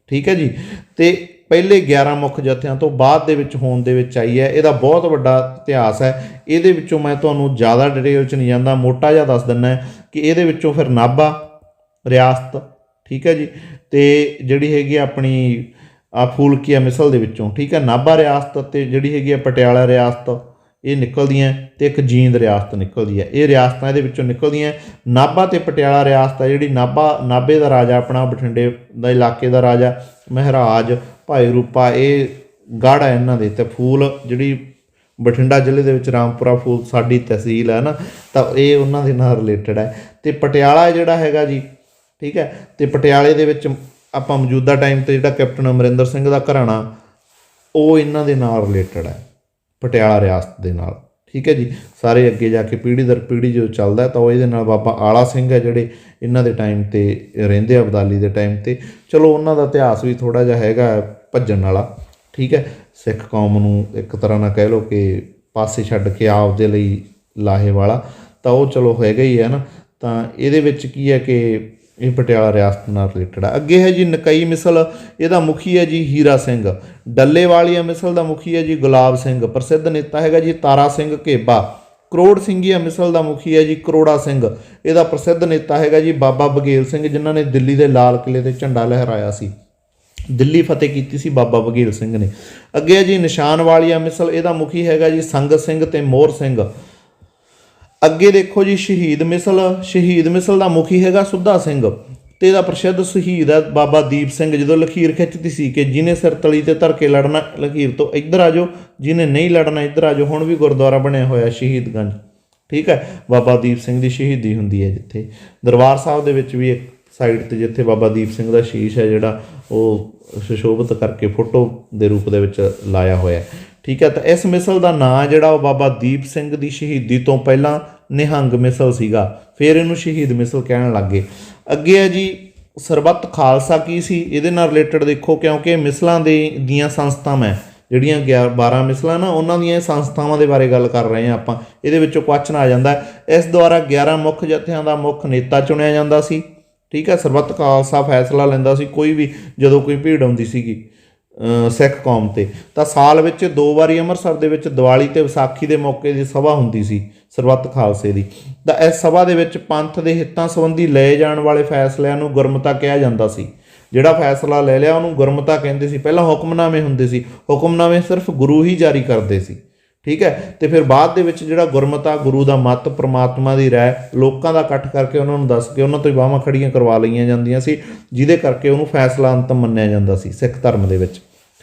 ਠੀਕ ਹੈ ਜੀ। ਤੇ ਪਹਿਲੇ 11 ਮੁੱਖ ਜਥਿਆਂ ਤੋਂ ਬਾਅਦ ਦੇ ਵਿੱਚ ਹੋਣ ਦੇ ਵਿੱਚ ਆਈ ਹੈ। ਇਹਦਾ ਬਹੁਤ ਵੱਡਾ ਇਤਿਹਾਸ ਹੈ। ਇਹਦੇ ਵਿੱਚੋਂ ਮੈਂ ਤੁਹਾਨੂੰ ਜ਼ਿਆਦਾ ਡਿਟੇਲ 'ਚ ਨਹੀਂ ਜਾਂਦਾ, ਮੋਟਾ ਜਿਹਾ ਦੱਸ ਦਿੰਦਾ ਕਿ ਇਹਦੇ ਵਿੱਚੋਂ ਫਿਰ ਨਾਭਾ ਰਿਆਸਤ, ਠੀਕ ਹੈ ਜੀ, ਤੇ ਜਿਹੜੀ ਹੈਗੀ ਆਪਣੀ ਆ ਫੂਲਕੀਆ ਮਿਸਲ ਦੇ ਵਿੱਚੋਂ, ਠੀਕ ਹੈ, ਨਾਭਾ ਰਿਆਸਤ ਤੇ ਜਿਹੜੀ ਹੈਗੀ ਆ ਪਟਿਆਲਾ ਰਿਆਸਤ ਇਹ ਨਿਕਲਦੀਆਂ, ਤੇ ਇੱਕ ਜੀਂਦ ਰਿਆਸਤ ਨਿਕਲਦੀ ਹੈ। ਇਹ ਰਿਆਸਤਾਂ ਇਹਦੇ ਵਿੱਚੋਂ ਨਿਕਲਦੀਆਂ। ਨਾਭਾ ਤੇ ਪਟਿਆਲਾ ਰਿਆਸਤ ਹੈ ਜਿਹੜੀ ਨਾਭੇ ਦਾ ਰਾਜਾ ਆਪਣਾ, ਬਠਿੰਡੇ ਦਾ ਇਲਾਕੇ ਦਾ ਰਾਜਾ ਮਹਾਰਾਜ ਭਾਈ ਰੂਪਾ, ਇਹ ਗੜ੍ਹ ਹੈ ਇਹਨਾਂ ਦੇ। ਤੇ ਫੂਲ ਜਿਹੜੀ ਬਠਿੰਡਾ ਜ਼ਿਲ੍ਹੇ ਦੇ ਵਿੱਚ ਰਾਮਪੁਰਾ ਫੂਲ ਸਾਡੀ ਤਹਿਸੀਲ ਹੈ ਨਾ, ਤਾਂ ਇਹ ਉਹਨਾਂ ਦੇ ਨਾਲ ਰਿਲੇਟਡ ਹੈ। ਤੇ ਪਟਿਆਲਾ ਜਿਹੜਾ ਹੈਗਾ ਜੀ, ਠੀਕ ਹੈ, ਤੇ ਪਟਿਆਲੇ ਦੇ ਵਿੱਚ ਆਪਾਂ ਮੌਜੂਦਾ ਟਾਈਮ 'ਤੇ ਜਿਹੜਾ ਕੈਪਟਨ ਅਮਰਿੰਦਰ ਸਿੰਘ ਦਾ ਘਰਾਣਾ ਉਹ ਇਹਨਾਂ ਦੇ ਨਾਲ ਰਿਲੇਟਡ ਹੈ, ਪਟਿਆਲਾ ਰਿਆਸਤ ਦੇ ਨਾਲ, ਠੀਕ ਹੈ ਜੀ। ਸਾਰੇ ਅੱਗੇ ਜਾ ਕੇ ਪੀੜ੍ਹੀ ਦਰ ਪੀੜ੍ਹੀ ਜਦੋਂ ਚੱਲਦਾ ਤਾਂ ਉਹ ਇਹਦੇ ਨਾਲ ਬਾਬਾ ਆਲਾ ਸਿੰਘ ਹੈ ਜਿਹੜੇ ਇਹਨਾਂ ਦੇ ਟਾਈਮ 'ਤੇ ਰਹਿੰਦੇ ਆ, ਅਬਦਾਲੀ ਦੇ ਟਾਈਮ 'ਤੇ। ਚਲੋ ਉਹਨਾਂ ਦਾ ਇਤਿਹਾਸ ਵੀ ਥੋੜ੍ਹਾ ਜਿਹਾ ਹੈਗਾ ਭੱਜਣ ਵਾਲਾ, ਠੀਕ ਹੈ। ਸਿੱਖ ਕੌਮ ਨੂੰ ਇੱਕ ਤਰ੍ਹਾਂ ਨਾਲ ਕਹਿ ਲਓ ਕਿ ਪਾਸੇ ਛੱਡ ਕੇ ਆਪਦੇ ਲਈ ਲਾਹੇ ਵਾਲਾ, ਤਾਂ ਉਹ ਚਲੋ ਹੈਗਾ ਹੀ ਹੈ ਨਾ। ਤਾਂ ਇਹਦੇ ਵਿੱਚ ਕੀ ਹੈ ਕਿ ਇਹ ਪਟਿਆਲਾ ਰਿਆਸਤ ਨਾਲ ਰਿਲੇਟਡ ਹੈ। ਅੱਗੇ ਹੈ ਜੀ ਨਕਈ ਮਿਸਲ। ਇਹਦਾ ਮੁਖੀ ਹੈ ਜੀ ਹੀਰਾ ਸਿੰਘ। ਡੱਲੇ ਵਾਲੀਆ ਮਿਸਲ ਦਾ ਮੁਖੀ ਹੈ ਜੀ ਗੁਲਾਬ ਸਿੰਘ। ਪ੍ਰਸਿੱਧ ਨੇਤਾ ਹੈਗਾ ਜੀ ਤਾਰਾ ਸਿੰਘ ਘੇਬਾ। ਕਰੋੜ ਸਿੰਘੀਆ ਮਿਸਲ ਦਾ ਮੁਖੀ ਹੈ ਜੀ ਕਰੋੜਾ ਸਿੰਘ। ਇਹਦਾ ਪ੍ਰਸਿੱਧ ਨੇਤਾ ਹੈਗਾ ਜੀ ਬਾਬਾ ਬਘੇਲ ਸਿੰਘ, ਜਿਨ੍ਹਾਂ ਨੇ ਦਿੱਲੀ ਦੇ ਲਾਲ ਕਿਲੇ 'ਤੇ ਝੰਡਾ ਲਹਿਰਾਇਆ ਸੀ, ਦਿੱਲੀ ਫਤਿਹ ਕੀਤੀ ਸੀ ਬਾਬਾ ਬਘੇਲ ਸਿੰਘ ਨੇ। ਅੱਗੇ ਹੈ ਜੀ ਨਿਸ਼ਾਨ ਵਾਲੀਆ ਮਿਸਲ। ਇਹਦਾ ਮੁਖੀ ਹੈਗਾ ਜੀ ਸੰਗਤ ਸਿੰਘ ਤੇ ਮੋਹਰ ਸਿੰਘ। ਅੱਗੇ ਦੇਖੋ ਜੀ ਸ਼ਹੀਦ ਮਿਸਲ। ਸ਼ਹੀਦ ਮਿਸਲ ਦਾ ਮੁਖੀ ਹੈਗਾ ਸੁੱਧਾ ਸਿੰਘ, ਤੇ ਇਹਦਾ ਪ੍ਰਸਿੱਧ ਸ਼ਹੀਦ ਹੈ ਬਾਬਾ ਦੀਪ ਸਿੰਘ। ਜਦੋਂ ਲਖੀਰ ਖਿੱਚਦੀ ਸੀ ਕਿ ਜਿਹਨੇ ਸਿਰ ਤਲੀ ਤੇ ਧਰ ਕੇ ਲੜਨਾ ਲਖੀਰ ਤੋਂ ਇੱਧਰ ਆ ਜਾਓ, ਜਿਹਨੇ ਨਹੀਂ ਲੜਨਾ ਇੱਧਰ ਆ ਜਾਓ। ਹੁਣ ਵੀ ਗੁਰਦੁਆਰਾ ਬਣਿਆ ਹੋਇਆ ਸ਼ਹੀਦਗੰਜ, ਠੀਕ ਹੈ, ਬਾਬਾ ਦੀਪ ਸਿੰਘ ਦੀ ਸ਼ਹੀਦੀ ਹੁੰਦੀ ਹੈ ਜਿੱਥੇ। ਦਰਬਾਰ ਸਾਹਿਬ ਦੇ ਵਿੱਚ ਵੀ ਇੱਕ ਸਾਈਡ 'ਤੇ ਜਿੱਥੇ ਬਾਬਾ ਦੀਪ ਸਿੰਘ ਦਾ ਸ਼ੀਸ਼ ਹੈ ਜਿਹੜਾ ਉਹ ਸੁਸ਼ੋਭਿਤ ਕਰਕੇ ਫੋਟੋ ਦੇ ਰੂਪ ਦੇ ਵਿੱਚ ਲਾਇਆ ਹੋਇਆ, ਠੀਕ ਹੈ। ਤਾਂ ਇਸ ਮਿਸਲ ਦਾ ਨਾਂ ਜਿਹੜਾ ਉਹ ਬਾਬਾ ਦੀਪ ਸਿੰਘ ਦੀ ਸ਼ਹੀਦੀ ਤੋਂ ਪਹਿਲਾਂ ਨਿਹੰਗ ਮਿਸਲ ਸੀਗਾ, ਫਿਰ ਇਹਨੂੰ ਸ਼ਹੀਦ ਮਿਸਲ ਕਹਿਣ ਲੱਗ ਗਏ। ਅੱਗੇ ਹੈ ਜੀ ਸਰਬੱਤ ਖਾਲਸਾ ਕੀ ਸੀ, ਇਹਦੇ ਨਾਲ ਰਿਲੇਟਡ ਦੇਖੋ, ਕਿਉਂਕਿ ਮਿਸਲਾਂ ਦੀਆਂ ਸੰਸਥਾਵਾਂ ਹੈ ਜਿਹੜੀਆਂ 12 ਮਿਸਲਾਂ ਨਾ, ਉਹਨਾਂ ਦੀਆਂ ਸੰਸਥਾਵਾਂ ਦੇ ਬਾਰੇ ਗੱਲ ਕਰ ਰਹੇ ਹਾਂ ਆਪਾਂ। ਇਹਦੇ ਵਿੱਚੋਂ ਕੁਐਸਚਨ ਆ ਜਾਂਦਾ। ਇਸ ਦੁਆਰਾ 11 ਮੁੱਖ ਜਥਿਆਂ ਦਾ ਮੁੱਖ ਨੇਤਾ ਚੁਣਿਆ ਜਾਂਦਾ ਸੀ, ਠੀਕ ਹੈ। ਸਰਬੱਤ ਖਾਲਸਾ ਫੈਸਲਾ ਲੈਂਦਾ ਸੀ ਕੋਈ ਵੀ ਜਦੋਂ ਕੋਈ ਭੀੜ ਆਉਂਦੀ ਸੀਗੀ ਸਿੱਖ ਕੌਮ 'ਤੇ। ਤਾਂ ਸਾਲ ਵਿੱਚ 2 ਵਾਰੀ ਅੰਮ੍ਰਿਤਸਰ ਦੇ ਵਿੱਚ ਦੀਵਾਲੀ ਅਤੇ ਵਿਸਾਖੀ ਦੇ ਮੌਕੇ ਦੀ ਸਭਾ ਹੁੰਦੀ ਸੀ ਸਰਬੱਤ ਖਾਲਸੇ ਦੀ। ਤਾਂ ਇਸ ਸਭਾ ਦੇ ਵਿੱਚ ਪੰਥ ਦੇ ਹਿੱਤਾਂ ਸੰਬੰਧੀ ਲਏ ਜਾਣ ਵਾਲੇ ਫੈਸਲਿਆਂ ਨੂੰ ਗੁਰਮਤਾ ਕਿਹਾ ਜਾਂਦਾ ਸੀ। ਜਿਹੜਾ ਫੈਸਲਾ ਲੈ ਲਿਆ ਉਹਨੂੰ ਗੁਰਮਤਾ ਕਹਿੰਦੇ ਸੀ। ਪਹਿਲਾਂ ਹੁਕਮਨਾਮੇ ਹੁੰਦੇ ਸੀ, ਹੁਕਮਨਾਮੇ ਸਿਰਫ ਗੁਰੂ ਹੀ ਜਾਰੀ ਕਰਦੇ ਸੀ, ਠੀਕ ਹੈ। ਤੇ ਫਿਰ ਬਾਅਦ ਦੇ ਵਿੱਚ ਜਿਹੜਾ ਗੁਰਮਤਾ, ਗੁਰੂ ਦਾ ਮੱਤ, ਪ੍ਰਮਾਤਮਾ ਦੀ ਰਾਏ, ਲੋਕਾਂ ਦਾ ਇਕੱਠ ਕਰਕੇ ਉਹਨਾਂ ਨੂੰ ਦੱਸ ਕੇ ਉਹਨਾਂ ਤੋਂ ਹੀ ਬਾਹਾਂ ਖੜੀਆਂ ਕਰਵਾ ਲਈਆਂ ਜਾਂਦੀਆਂ ਸੀ, ਜਿਹਦੇ ਕਰਕੇ ਉਹਨੂੰ ਫੈਸਲਾ ਅੰਤਮ ਮੰਨਿਆ ਜਾਂਦਾ ਸੀ ਸਿੱਖ ਧਰਮ ਦੇ ਵਿੱਚ।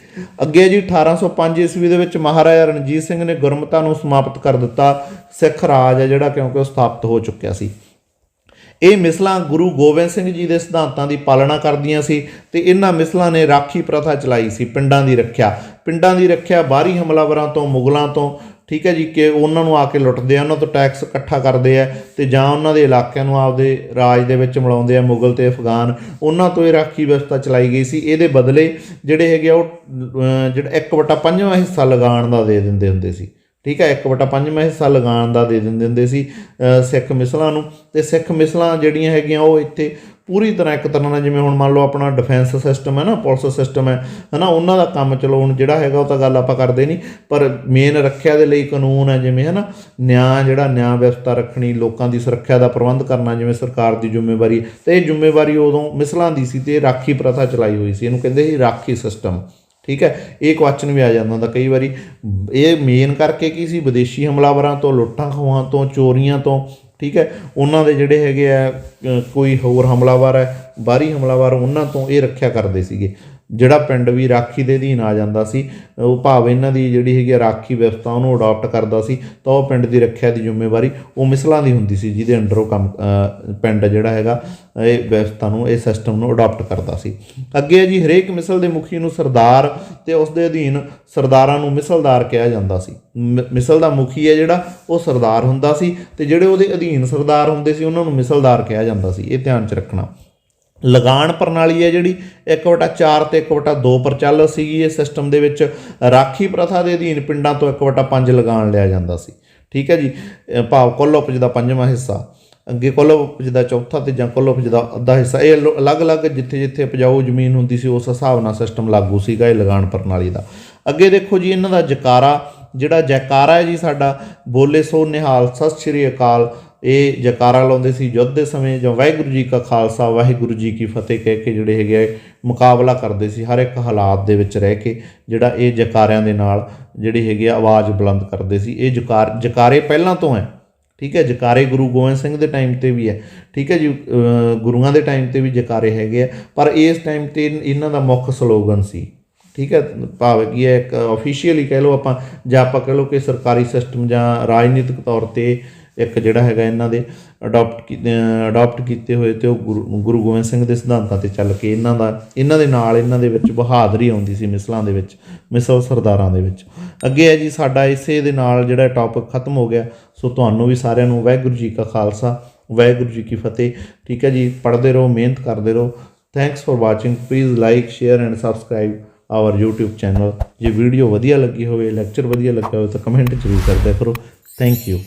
ਅੱਗੇ ਜੀ 1805 ਈਸਵੀ ਦੇ ਵਿੱਚ ਮਹਾਰਾਜਾ ਰਣਜੀਤ ਸਿੰਘ ਨੇ ਗੁਰਮਤਾ ਨੂੰ ਸਮਾਪਤ ਕਰ ਦਿੱਤਾ। ਸਿੱਖ ਰਾਜ ਹੈ ਜਿਹੜਾ, ਕਿਉਂਕਿ ਉਹ ਸਥਾਪਿਤ ਹੋ ਚੁੱਕਿਆ ਸੀ। ਇਹ ਮਿਸਲਾਂ ਗੁਰੂ ਗੋਬਿੰਦ ਸਿੰਘ ਜੀ ਦੇ ਸਿਧਾਂਤਾਂ ਦੀ ਪਾਲਣਾ ਕਰਦੀਆਂ ਸੀ, ਤੇ ਇਹਨਾਂ ਮਿਸਲਾਂ ਨੇ ਰਾਖੀ ਪ੍ਰਥਾ ਚਲਾਈ ਸੀ, ਪਿੰਡਾਂ ਦੀ ਰੱਖਿਆ ਬਾਹਰੀ ਹਮਲਾਵਰਾਂ ਤੋਂ, ਮੁਗਲਾਂ ਤੋਂ, ਠੀਕ ਹੈ ਜੀ, ਕਿ ਉਹਨਾਂ ਨੂੰ ਆ ਕੇ ਲੁੱਟਦੇ ਆ, ਉਹਨਾਂ ਤੋਂ ਟੈਕਸ ਇਕੱਠਾ ਕਰਦੇ ਆ ਅਤੇ ਜਾਂ ਉਹਨਾਂ ਦੇ ਇਲਾਕਿਆਂ ਨੂੰ ਆਪਦੇ ਰਾਜ ਦੇ ਵਿੱਚ ਮਿਲਾਉਂਦੇ ਆ ਮੁਗਲ ਅਤੇ ਅਫਗਾਨ, ਉਹਨਾਂ ਤੋਂ ਇਹ ਰਾਖੀ ਵਿਵਸਥਾ ਚਲਾਈ ਗਈ ਸੀ। ਇਹਦੇ ਬਦਲੇ ਜਿਹੜੇ ਹੈਗੇ ਆ ਉਹ ਜਿਹੜਾ 1/5 ਹਿੱਸਾ ਲਗਾਨ ਦਾ ਦੇ ਦਿੰਦੇ ਹੁੰਦੇ ਸੀ। ਠੀਕ ਹੈ, 1/5 ਹਿੱਸਾ ਲਗਾਨ ਦਾ ਦੇ ਦਿੰਦੇ ਹੁੰਦੇ ਸੀ ਸਿੱਖ ਮਿਸਲਾਂ ਨੂੰ। ਅਤੇ ਸਿੱਖ ਮਿਸਲਾਂ ਜਿਹੜੀਆਂ ਹੈਗੀਆਂ ਉਹ ਇੱਥੇ ਪੂਰੀ ਤਰ੍ਹਾਂ ਇੱਕ ਤਰ੍ਹਾਂ ਨਾਲ, ਜਿਵੇਂ ਹੁਣ ਮੰਨ ਲਓ ਆਪਣਾ ਡਿਫੈਂਸ ਸਿਸਟਮ ਹੈ ਨਾ, ਪੁਲਿਸ ਸਿਸਟਮ ਹੈ ਨਾ, ਉਹਨਾਂ ਦਾ ਕੰਮ ਚਲੋ ਹੁਣ ਜਿਹੜਾ ਹੈਗਾ ਉਹ ਤਾਂ ਗੱਲ ਆਪਾਂ ਕਰਦੇ ਨਹੀਂ, ਪਰ ਮੇਨ ਰੱਖਿਆ ਦੇ ਲਈ ਕਾਨੂੰਨ ਹੈ, ਜਿਵੇਂ ਹੈ ਨਾ ਨਿਆਂ, ਜਿਹੜਾ ਨਿਆਂ ਵਿਵਸਥਾ ਰੱਖਣੀ, ਲੋਕਾਂ ਦੀ ਸੁਰੱਖਿਆ ਦਾ ਪ੍ਰਬੰਧ ਕਰਨਾ ਜਿਵੇਂ ਸਰਕਾਰ ਦੀ ਜ਼ਿੰਮੇਵਾਰੀ, ਅਤੇ ਇਹ ਜ਼ਿੰਮੇਵਾਰੀ ਉਦੋਂ ਮਿਸਲਾਂ ਦੀ ਸੀ ਅਤੇ ਰਾਖੀ ਪ੍ਰਥਾ ਚਲਾਈ ਹੋਈ ਸੀ, ਇਹਨੂੰ ਕਹਿੰਦੇ ਸੀ ਰਾਖੀ ਸਿਸਟਮ। ਠੀਕ ਹੈ, ਇਹ ਕੁਐਸਚਨ ਵੀ ਆ ਜਾਂਦਾ ਹੁੰਦਾ ਕਈ ਵਾਰੀ। ਇਹ ਮੇਨ ਕਰਕੇ ਕੀ ਸੀ, ਵਿਦੇਸ਼ੀ ਹਮਲਾਵਰਾਂ ਤੋਂ, ਲੁੱਟਾਂ ਖੋਹਾਂ ਤੋਂ, ਚੋਰੀਆਂ ਤੋਂ, ਠੀਕ ਹੈ, ਉਹਨਾਂ ਦੇ ਜਿਹੜੇ ਹੈਗੇ ਆ ਕੋਈ ਹੋਰ ਹਮਲਾਵਰ ਹੈ, ਬਾਹਰੀ ਹਮਲਾਵਰ, ਉਹਨਾਂ ਤੋਂ ਇਹ ਰੱਖਿਆ ਕਰਦੇ ਸੀਗੇ। ਜਿਹੜਾ ਪਿੰਡ ਵੀ ਰਾਖੀ ਦੇ ਅਧੀਨ ਆ ਜਾਂਦਾ ਸੀ, ਉਹ ਭਾਵ ਇਹਨਾਂ ਦੀ ਜਿਹੜੀ ਹੈਗੀ ਰਾਖੀ ਵਿਵਸਥਾ ਉਹਨੂੰ ਅਡਾਪਟ ਕਰਦਾ ਸੀ, ਤਾਂ ਉਹ ਪਿੰਡ ਦੀ ਰੱਖਿਆ ਦੀ ਜ਼ਿੰਮੇਵਾਰੀ ਉਹ ਮਿਸਲਾਂ ਦੀ ਹੁੰਦੀ ਸੀ, ਜਿਹਦੇ ਅੰਡਰ ਉਹ ਕੰਮ ਪਿੰਡ ਜਿਹੜਾ ਹੈਗਾ ਇਹ ਵਿਵਸਥਾ ਨੂੰ, ਇਹ ਸਿਸਟਮ ਨੂੰ ਅਡਾਪਟ ਕਰਦਾ ਸੀ। ਅੱਗੇ ਜੀ, ਹਰੇਕ ਮਿਸਲ ਦੇ ਮੁਖੀ ਨੂੰ ਸਰਦਾਰ ਅਤੇ ਉਸ ਦੇ ਅਧੀਨ ਸਰਦਾਰਾਂ ਨੂੰ ਮਿਸਲਦਾਰ ਕਿਹਾ ਜਾਂਦਾ ਸੀ। ਮਿਸਲ ਦਾ ਮੁਖੀ ਹੈ ਜਿਹੜਾ ਉਹ ਸਰਦਾਰ ਹੁੰਦਾ ਸੀ, ਅਤੇ ਜਿਹੜੇ ਉਹਦੇ ਅਧੀਨ ਸਰਦਾਰ ਹੁੰਦੇ ਸੀ ਉਹਨਾਂ ਨੂੰ ਮਿਸਲਦਾਰ ਕਿਹਾ ਜਾਂਦਾ ਸੀ। ਇਹ ਧਿਆਨ 'ਚ ਰੱਖਣਾ। ਲਗਾਨ ਪ੍ਰਣਾਲੀ ਹੈ ਜਿਹੜੀ 1/4 ਅਤੇ 1/2 ਪ੍ਰਚਲਿਤ ਸੀਗੀ ਇਸ ਸਿਸਟਮ ਦੇ ਵਿੱਚ। ਰਾਖੀ ਪ੍ਰਥਾ ਦੇ ਅਧੀਨ ਪਿੰਡਾਂ ਤੋਂ 1/5 ਲਗਾਨ ਲਿਆ ਜਾਂਦਾ ਸੀ। ਠੀਕ ਹੈ ਜੀ, ਭਾਵ ਕੁੱਲ ਉਪਜ ਦਾ 5ਵਾਂ ਹਿੱਸਾ, ਅੱਗੇ ਕੁੱਲ ਉਪਜ ਦਾ 4ਥਾ ਅਤੇ ਜਾਂ ਕੁੱਲ ਉਪਜ ਦਾ ਅੱਧਾ ਹਿੱਸਾ। ਇਹ ਅਲੱਗ-ਅਲੱਗ ਜਿੱਥੇ ਜਿੱਥੇ ਉਪਜਾਊ ਜ਼ਮੀਨ ਹੁੰਦੀ ਸੀ ਉਸ ਹਿਸਾਬ ਨਾਲ ਸਿਸਟਮ ਲਾਗੂ ਸੀਗਾ ਇਹ ਲਗਾਨ ਪ੍ਰਣਾਲੀ ਦਾ। ਅੱਗੇ ਦੇਖੋ ਜੀ, ਇਹਨਾਂ ਦਾ ਜੈਕਾਰਾ, ਜਿਹੜਾ ਜੈਕਾਰਾ ਹੈ ਜੀ ਸਾਡਾ, ਬੋਲੇ ਸੋ ਨਿਹਾਲ ਸਤਿ ਸ਼੍ਰੀ ਅਕਾਲ, ਇਹ ਜੈਕਾਰਾ ਲਾਉਂਦੇ ਸੀ ਯੁੱਧ ਦੇ ਸਮੇਂ, ਜਾਂ ਵਾਹਿਗੁਰੂ ਜੀ ਕਾ ਖਾਲਸਾ ਵਾਹਿਗੁਰੂ ਜੀ ਕੀ ਫਤਿਹ ਕਹਿ ਕੇ ਜਿਹੜੇ ਹੈਗੇ ਮੁਕਾਬਲਾ ਕਰਦੇ ਸੀ ਹਰ ਇੱਕ ਹਾਲਾਤ ਦੇ ਵਿੱਚ ਰਹਿ ਕੇ, ਜਿਹੜਾ ਇਹ ਜੈਕਾਰਿਆਂ ਦੇ ਨਾਲ ਜਿਹੜੀ ਹੈਗੀ ਆ ਆਵਾਜ਼ ਬੁਲੰਦ ਕਰਦੇ ਸੀ। ਇਹ ਜੈਕਾਰੇ ਪਹਿਲਾਂ ਤੋਂ ਹੈ। ਠੀਕ ਹੈ, ਜੈਕਾਰੇ ਗੁਰੂ ਗੋਬਿੰਦ ਸਿੰਘ ਦੇ ਟਾਈਮ 'ਤੇ ਵੀ ਹੈ। ਠੀਕ ਹੈ ਜੀ, ਗੁਰੂਆਂ ਦੇ ਟਾਈਮ 'ਤੇ ਵੀ ਜੈਕਾਰੇ ਹੈਗੇ ਆ, ਪਰ ਇਸ ਟਾਈਮ 'ਤੇ ਇਹਨਾਂ ਦਾ ਮੁੱਖ ਸਲੋਗਨ ਸੀ। ਠੀਕ ਹੈ, ਭਾਵ ਕੀ ਹੈ, ਇੱਕ ਆਫੀਸ਼ੀਅਲੀ ਕਹਿ ਲਓ ਆਪਾਂ, ਜਾਂ ਆਪਾਂ ਕਹਿ ਲਓ ਕਿ ਸਰਕਾਰੀ ਸਿਸਟਮ ਜਾਂ ਰਾਜਨੀਤਿਕ ਤੌਰ 'ਤੇ ਇੱਕ ਜਿਹੜਾ ਹੈਗਾ ਇਹਨਾਂ ਦੇ ਅਡਾਪਟ ਕੀਤੇ ਹੋਏ, ਅਤੇ ਉਹ ਗੁਰੂ ਗੋਬਿੰਦ ਸਿੰਘ ਦੇ ਸਿਧਾਂਤਾਂ 'ਤੇ ਚੱਲ ਕੇ ਇਹਨਾਂ ਦੇ ਨਾਲ ਇਹਨਾਂ ਦੇ ਵਿੱਚ ਬਹਾਦਰੀ ਆਉਂਦੀ ਸੀ ਮਿਸਲਾਂ ਦੇ ਵਿੱਚ, ਮਿਸਲ ਸਰਦਾਰਾਂ ਦੇ ਵਿੱਚ। ਅੱਗੇ ਹੈ ਜੀ ਸਾਡਾ ਇਸੇ ਦੇ ਨਾਲ ਜਿਹੜਾ ਟੌਪਿਕ ਖਤਮ ਹੋ ਗਿਆ। ਸੋ ਤੁਹਾਨੂੰ ਵੀ ਸਾਰਿਆਂ ਨੂੰ ਵਾਹਿਗੁਰੂ ਜੀ ਕਾ ਖਾਲਸਾ ਵਾਹਿਗੁਰੂ ਜੀ ਕੀ ਫਤਿਹ। ਠੀਕ ਹੈ ਜੀ, ਪੜ੍ਹਦੇ ਰਹੋ, ਮਿਹਨਤ ਕਰਦੇ ਰਹੋ। Thanks for watching. Please like, share and subscribe our YouTube channel. ਜੇ ਵੀਡੀਓ ਵਧੀਆ ਲੱਗੀ ਹੋਵੇ, ਲੈਕਚਰ ਵਧੀਆ ਲੱਗਾ ਹੋਵੇ ਤਾਂ ਕਮੈਂਟ ਜ਼ਰੂਰ ਕਰਦਿਆ ਕਰੋ। Thank you.